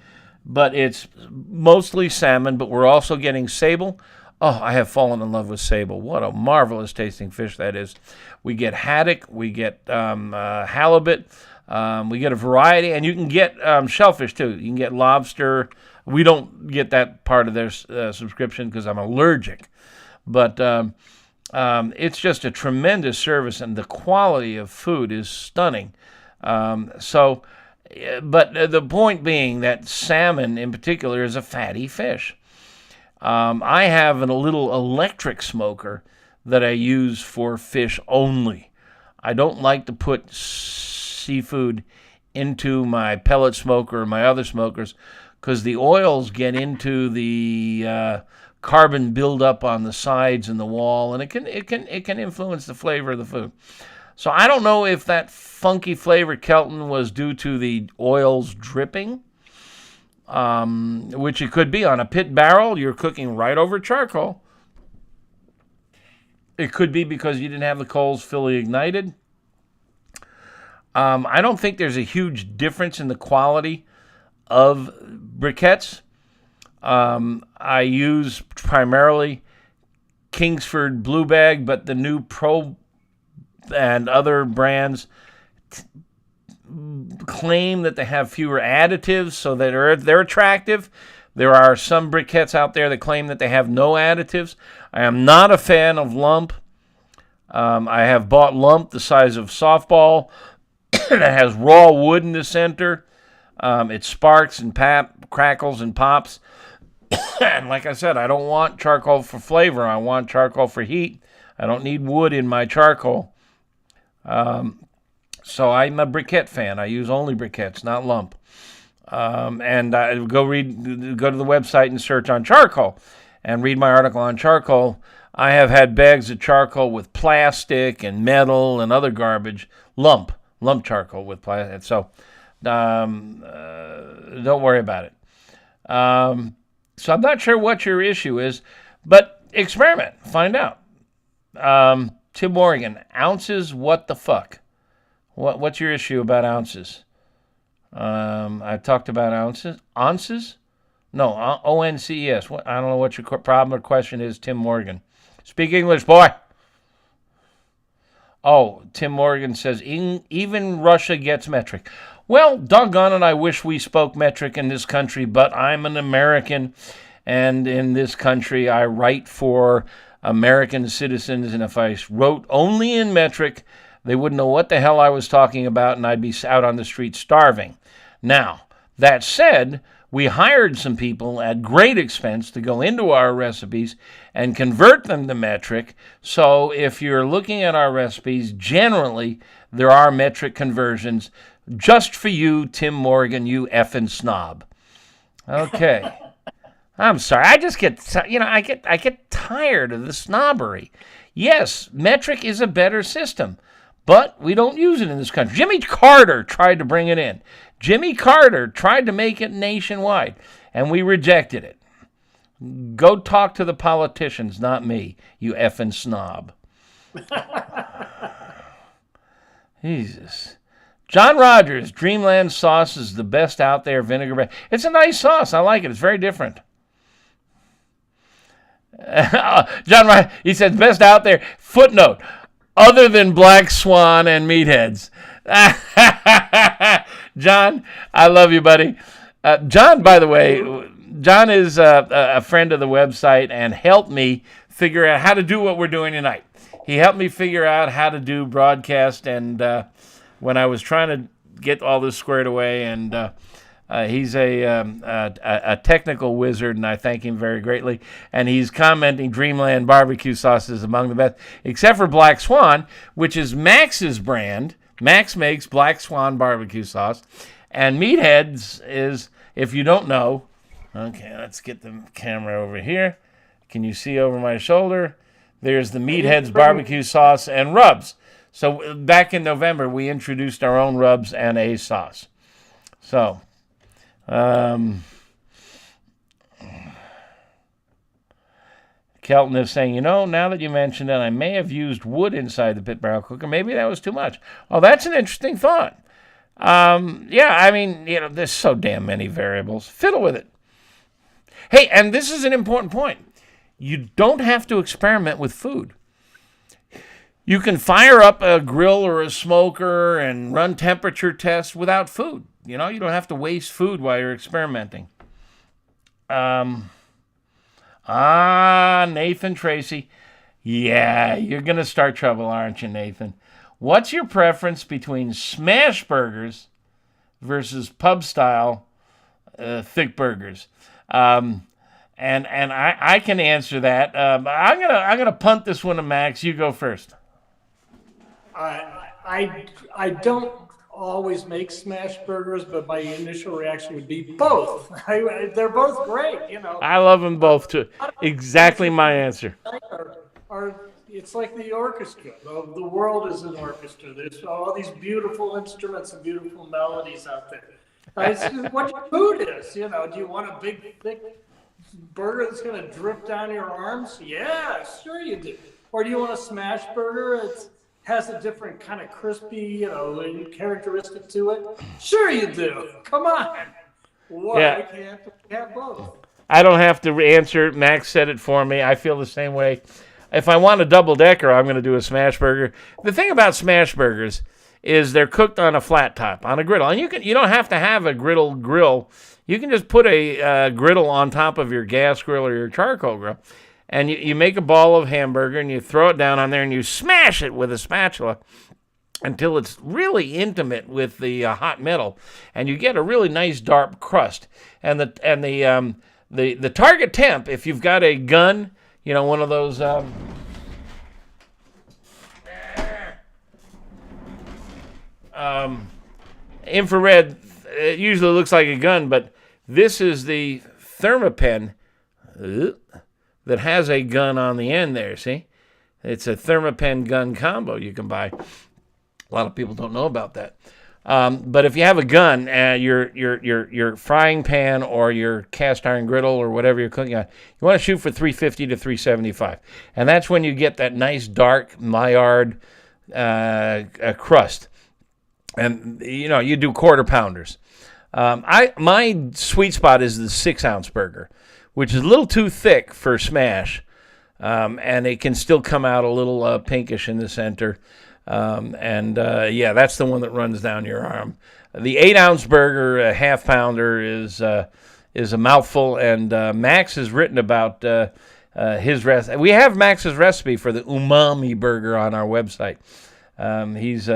but it's mostly salmon, but we're also getting sable. Oh, I have fallen in love with sable. What a marvelous tasting fish that is. We get haddock, we get halibut, we get a variety, and you can get shellfish too. You can get lobster. We don't get that part of their subscription because I'm allergic. But it's just a tremendous service, and the quality of food is stunning. But the point being that salmon in particular is a fatty fish. I have a little electric smoker that I use for fish only. I don't like to put seafood into my pellet smoker or my other smokers because the oils get into the carbon buildup on the sides and the wall, and it can influence the flavor of the food. So I don't know if that funky flavor, Kelton, was due to the oils dripping, which it could be. On a pit barrel, you're cooking right over charcoal. It could be because you didn't have the coals fully ignited. I don't think there's a huge difference in the quality of briquettes. I use primarily Kingsford Blue Bag, but the new Pro and other brands claim that they have fewer additives, so that they're attractive. There are some briquettes out there that claim that they have no additives. I am not a fan of lump. I have bought lump the size of softball that has raw wood in the center. It sparks and crackles and pops. And like I said, I don't want charcoal for flavor. I want charcoal for heat. I don't need wood in my charcoal. So I'm a briquette fan. I use only briquettes, not lump. And I go to the website and search on charcoal and read my article on charcoal. I have had bags of charcoal with plastic and metal and other garbage, lump charcoal with plastic. So don't worry about it. So I'm not sure what your issue is, but experiment, find out. Tim Morgan, ounces, what the fuck? What's your issue about ounces? I talked about ounces. Ounces? No, ONCES. I don't know what your problem or question is, Tim Morgan. Speak English, boy. Oh, Tim Morgan says, even Russia gets metric. Well, doggone it, I wish we spoke metric in this country, but I'm an American, and in this country I write for American citizens, and if I wrote only in metric, they wouldn't know what the hell I was talking about, and I'd be out on the street starving. Now, that said, we hired some people at great expense to go into our recipes and convert them to metric. So if you're looking at our recipes, generally there are metric conversions just for you, Tim Morgan, you effing snob. Okay. I'm sorry. I just get, I get tired of the snobbery. Yes, metric is a better system, but we don't use it in this country. Jimmy Carter tried to bring it in. Jimmy Carter tried to make it nationwide, and we rejected it. Go talk to the politicians, not me, you effing snob. Jesus. John Rogers, Dreamland sauce is the best out there, vinegar bread. It's a nice sauce. I like it. It's very different. John Rogers, he says, best out there. Footnote, other than Black Swan and Meatheads. John, I love you, buddy. John, by the way, John is a friend of the website and helped me figure out how to do what we're doing tonight. He helped me figure out how to do broadcast, and when I was trying to get all this squared away, and he's a technical wizard, and I thank him very greatly. And he's commenting Dreamland barbecue sauces among the best, except for Black Swan, which is Max's brand. Max makes Black Swan barbecue sauce. And Meatheads is, if you don't know, okay, let's get the camera over here. Can you see over my shoulder? There's the Meatheads barbecue sauce and rubs. So back in November, we introduced our own rubs and a sauce. So, Kelton is saying, now that you mentioned it, I may have used wood inside the pit barrel cooker. Maybe that was too much. Oh, that's an interesting thought. There's so damn many variables. Fiddle with it. Hey, and this is an important point. You don't have to experiment with food. You can fire up a grill or a smoker and run temperature tests without food. You don't have to waste food while you're experimenting. Nathan Tracy. Yeah, you're going to start trouble, aren't you, Nathan? What's your preference between smash burgers versus pub-style thick burgers? And I can answer that. I'm gonna punt this one to Max. You go first. I don't always make smash burgers, but my initial reaction would be both. They're both great, you know. I love them both too. Exactly my answer. It's like the orchestra. The world is an orchestra. There's all these beautiful instruments and beautiful melodies out there. It's what your food is, you know. Do you want a big, thick burger that's going to drip down your arms? Yeah, sure you do. Or do you want a smash burger? It has a different kind of crispy, you know, characteristic to it. Sure you do. Come on. Why can't we have both? I don't have to answer it. Max said it for me. I feel the same way. If I want a double-decker, I'm going to do a smash burger. The thing about smash burgers is they're cooked on a flat top, on a griddle. And you don't have to have a grill. You can just put a griddle on top of your gas grill or your charcoal grill. And you make a ball of hamburger and you throw it down on there and you smash it with a spatula until it's really intimate with the hot metal. And you get a really nice dark crust. And the target temp, if you've got a gun, you know, one of those infrared, it usually looks like a gun, but this is the Thermapen that has a gun on the end there, see? It's a Thermapen gun combo you can buy. A lot of people don't know about that. But if you have a gun, your frying pan or your cast iron griddle or whatever you're cooking on, you want to shoot for 350 to 375. And that's when you get that nice dark Maillard crust. And, you know, you do quarter pounders. My sweet spot is the 6-ounce burger, which is a little too thick for smash. And it can still come out a little pinkish in the center. That's the one that runs down your arm. The 8-ounce burger, a half pounder, is a mouthful, and Max has written about his recipe. We have Max's recipe for the umami burger on our website. He's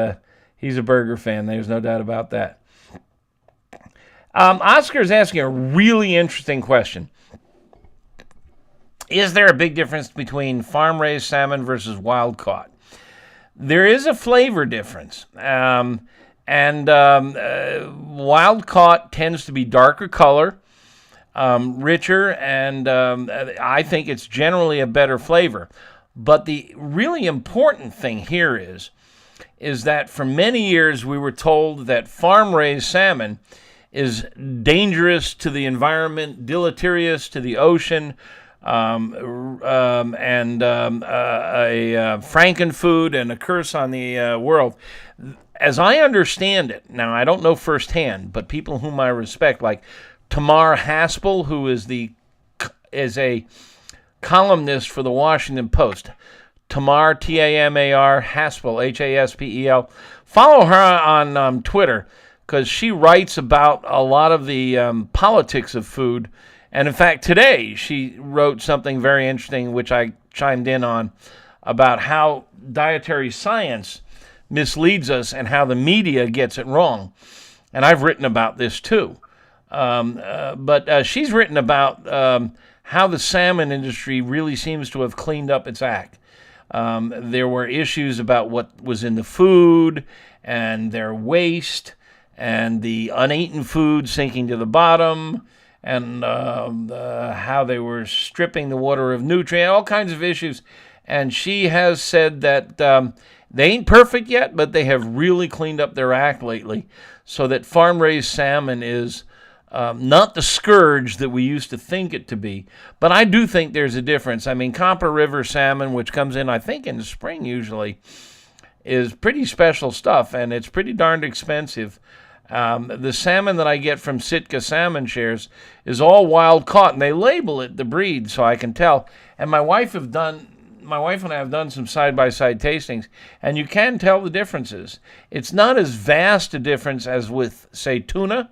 a burger fan. There's no doubt about that. Oscar is asking a really interesting question. Is there a big difference between farm-raised salmon versus wild-caught? There is a flavor difference, and wild-caught tends to be darker color, richer, and I think it's generally a better flavor. But the really important thing here is that for many years we were told that farm-raised salmon is dangerous to the environment, deleterious to the ocean, a frankenfood and a curse on the world. As I understand it, now I don't know firsthand, but people whom I respect, like Tamar Haspel, who is a columnist for the Washington Post. Tamar, Tamar, Haspel, Haspel. Follow her on Twitter, because she writes about a lot of the politics of food. And in fact, today she wrote something very interesting, which I chimed in on, about how dietary science misleads us and how the media gets it wrong. And I've written about this too. But she's written about how the salmon industry really seems to have cleaned up its act. There were issues about what was in the food and their waste and the uneaten food sinking to the bottom, and how they were stripping the water of nutrients, all kinds of issues. And she has said that they ain't perfect yet, but they have really cleaned up their act lately, so that farm-raised salmon is not the scourge that we used to think it to be. But I do think there's a difference. I mean, Copper River salmon, which comes in, I think, in the spring usually, is pretty special stuff, and it's pretty darned expensive. The salmon that I get from Sitka Salmon Shares is all wild caught, and they label it the breed, so I can tell. And my wife and I have done some side-by-side tastings, and you can tell the differences. It's not as vast a difference as with, say, tuna.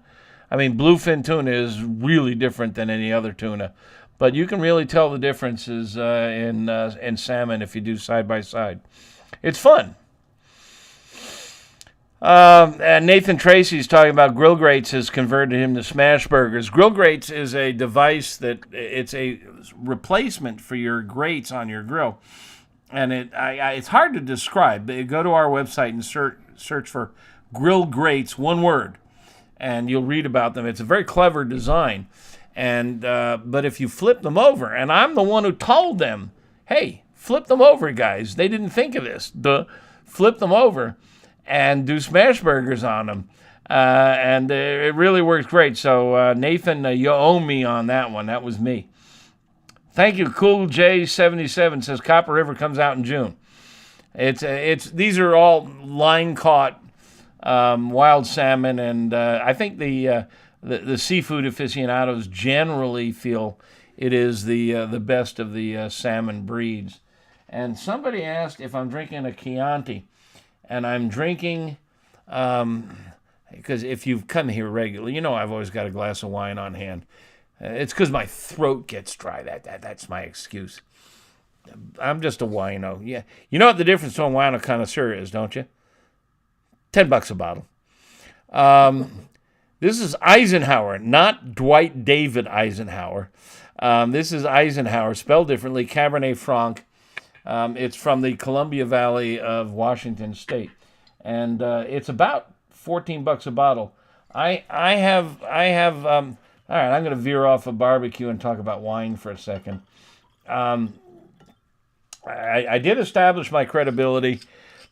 I mean, bluefin tuna is really different than any other tuna, but you can really tell the differences in salmon if you do side-by-side. It's fun. And Nathan Tracy's talking about Grill Grates has converted him to smash burgers. Grill Grates is a device that it's a replacement for your grates on your grill, and it's hard to describe. Go to our website and search for grill grates, one word, and you'll read about them. It's a very clever design. And but if you flip them over, and I'm the one who told them, hey, flip them over, guys. They didn't think of this. Flip them over and do smash burgers on them. And it really works great. So, Nathan, you owe me on that one. That was me. Thank you. Cool J77 says Copper River comes out in June. These are all line caught wild salmon, and I think the seafood aficionados generally feel it is the best of the salmon breeds. And somebody asked if I'm drinking a Chianti, and I'm drinking, because if you've come here regularly, you know I've always got a glass of wine on hand. It's because my throat gets dry. That's my excuse. I'm just a wino. Yeah, you know what the difference between wine and connoisseur is, don't you? $10 a bottle. This is Eisenhower, not Dwight David Eisenhower. This is Eisenhower, spelled differently, Cabernet Franc. It's from the Columbia Valley of Washington State, and it's about $14 a bottle. I have. All right, I'm going to veer off of barbecue and talk about wine for a second. I did establish my credibility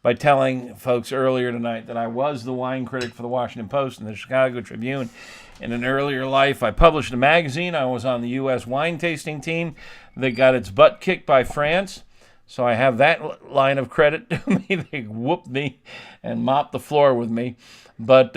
by telling folks earlier tonight that I was the wine critic for the Washington Post and the Chicago Tribune. In an earlier life, I published a magazine. I was on the U.S. wine tasting team that got its butt kicked by France. So I have that line of credit to me. They whooped me and mopped the floor with me. But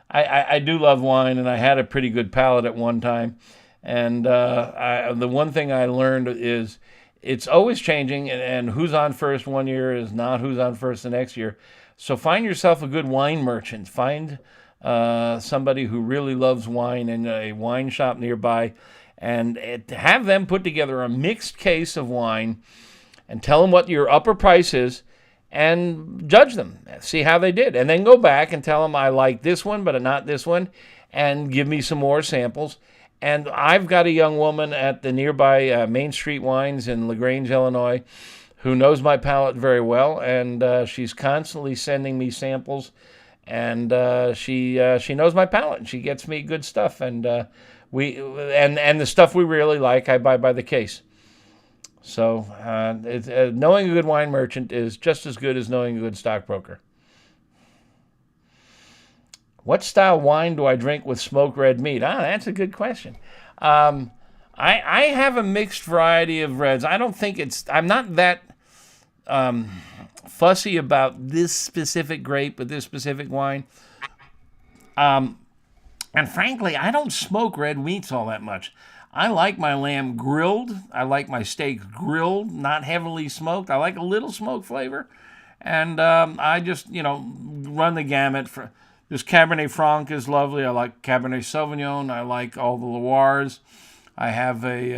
I do love wine, and I had a pretty good palate at one time. And the one thing I learned is it's always changing, and who's on first one year is not who's on first the next year. So find yourself a good wine merchant. Find somebody who really loves wine in a wine shop nearby, and have them put together a mixed case of wine and tell them what your upper price is and judge them, see how they did. And then go back and tell them, I like this one, but not this one, and give me some more samples. And I've got a young woman at the nearby Main Street Wines in LaGrange, Illinois, who knows my palate very well, and she's constantly sending me samples, and she knows my palate, and she gets me good stuff, and the stuff we really like, I buy by the case. So knowing a good wine merchant is just as good as knowing a good stockbroker. What style wine do I drink with smoked red meat? That's a good question. I have a mixed variety of reds. I'm not that fussy about this specific grape with this specific wine. And frankly, I don't smoke red meats all that much. I like my lamb grilled. I like my steaks grilled, not heavily smoked. I like a little smoke flavor. And I just, run the gamut. This Cabernet Franc is lovely. I like Cabernet Sauvignon. I like all the Loirs. I have a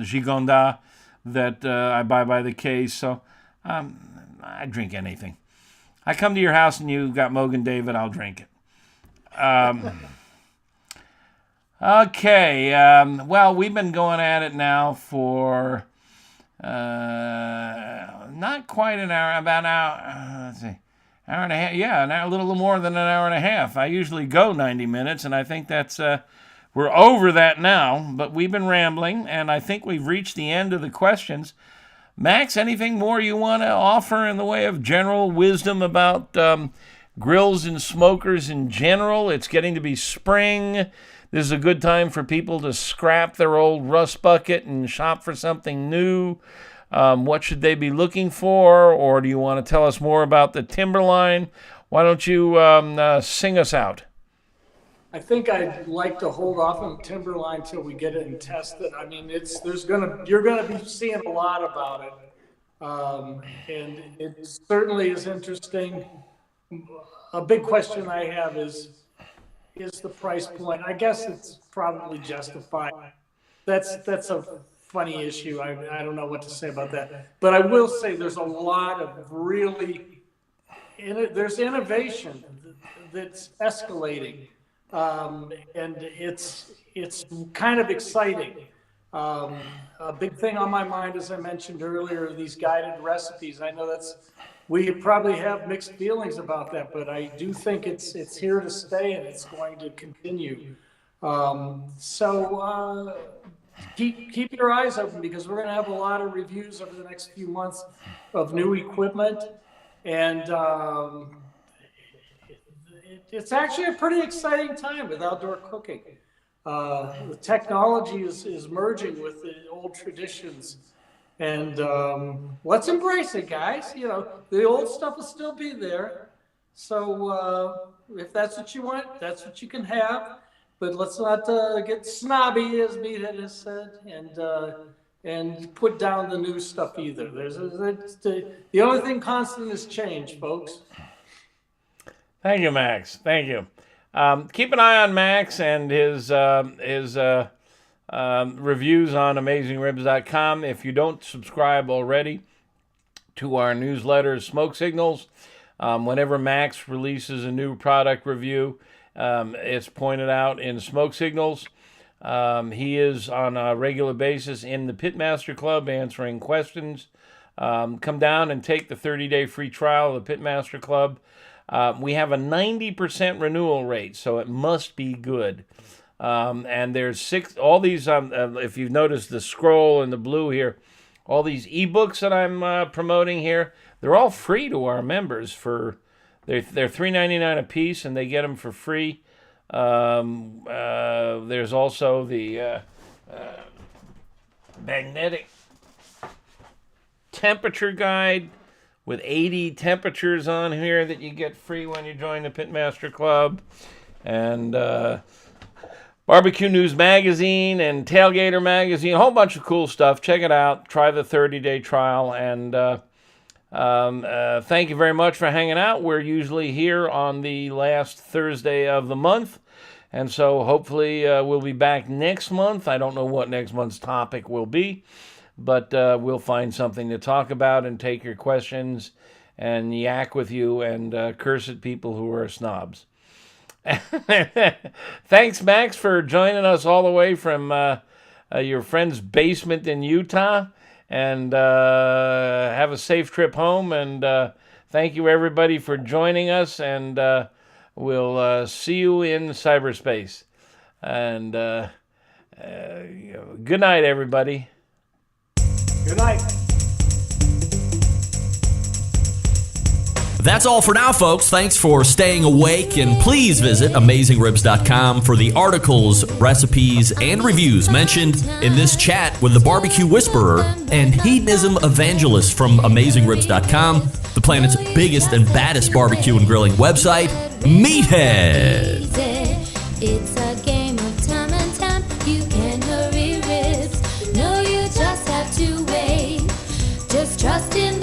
Gigondas that I buy by the case. So I drink anything. I come to your house and you got Mogan David, I'll drink it. Okay. Well, we've been going at it now for not quite an hour, about an hour. Let's see. Hour and a half, yeah, a little more than an hour and a half. I usually go 90 minutes, and I think that's, we're over that now, but we've been rambling, and I think we've reached the end of the questions. Max, anything more you want to offer in the way of general wisdom about grills and smokers in general? It's getting to be spring. This is a good time for people to scrap their old rust bucket and shop for something new. What should they be looking for? Or do you want to tell us more about the Timberline? Why don't you sing us out? I think I'd like to hold off on Timberline till we get it and test it. I mean, you're gonna be seeing a lot about it, and it certainly is interesting. A big question I have is the price point. I guess it's probably justified. That's a funny issue. I don't know what to say about that. But I will say there's a lot of there's innovation that's escalating. And it's kind of exciting. A big thing on my mind, as I mentioned earlier, are these guided recipes. I know we probably have mixed feelings about that, but I do think it's here to stay and it's going to continue. So keep your eyes open, because we're going to have a lot of reviews over the next few months of new equipment, and it's actually a pretty exciting time with outdoor cooking. The technology is merging with the old traditions. And let's embrace it, guys. You know, the old stuff will still be there. So if that's what you want, that's what you can have. But let's not get snobby, as Meathead has said, and put down the new stuff either. The only thing constant is change, folks. Thank you, Max. Thank you. Keep an eye on Max and his reviews on AmazingRibs.com. If you don't subscribe already to our newsletter, Smoke Signals, whenever Max releases a new product review, it's pointed out in Smoke Signals. He is on a regular basis in the Pitmaster Club answering questions. Come down and take the 30-day free trial of the Pitmaster Club. We have a 90% renewal rate, so it must be good. And there's all these, if you've noticed the scroll in the blue here, all these ebooks that I'm promoting here, they're all free to our members. They're $3.99 a piece, and they get them for free. There's also the magnetic temperature guide with 80 temperatures on here that you get free when you join the Pitmaster Club. And Barbecue News Magazine and Tailgater Magazine, a whole bunch of cool stuff. Check it out. Try the 30-day trial. And thank you very much for hanging out. We're usually here on the last Thursday of the month. And so hopefully we'll be back next month. I don't know what next month's topic will be, but we'll find something to talk about and take your questions and yak with you and curse at people who are snobs. Thanks, Max, for joining us all the way from your friend's basement in Utah. And have a safe trip home. And thank you, everybody, for joining us. And we'll see you in cyberspace. And good night, everybody. Good night. That's all for now, folks. Thanks for staying awake, and please visit AmazingRibs.com for the articles, recipes, and reviews mentioned in this chat with the Barbecue Whisperer and Hedonism Evangelist from AmazingRibs.com, the planet's biggest and baddest barbecue and grilling website, Meathead. It's a game of time and time. You can hurry ribs. No, you just have to wait. Just trust in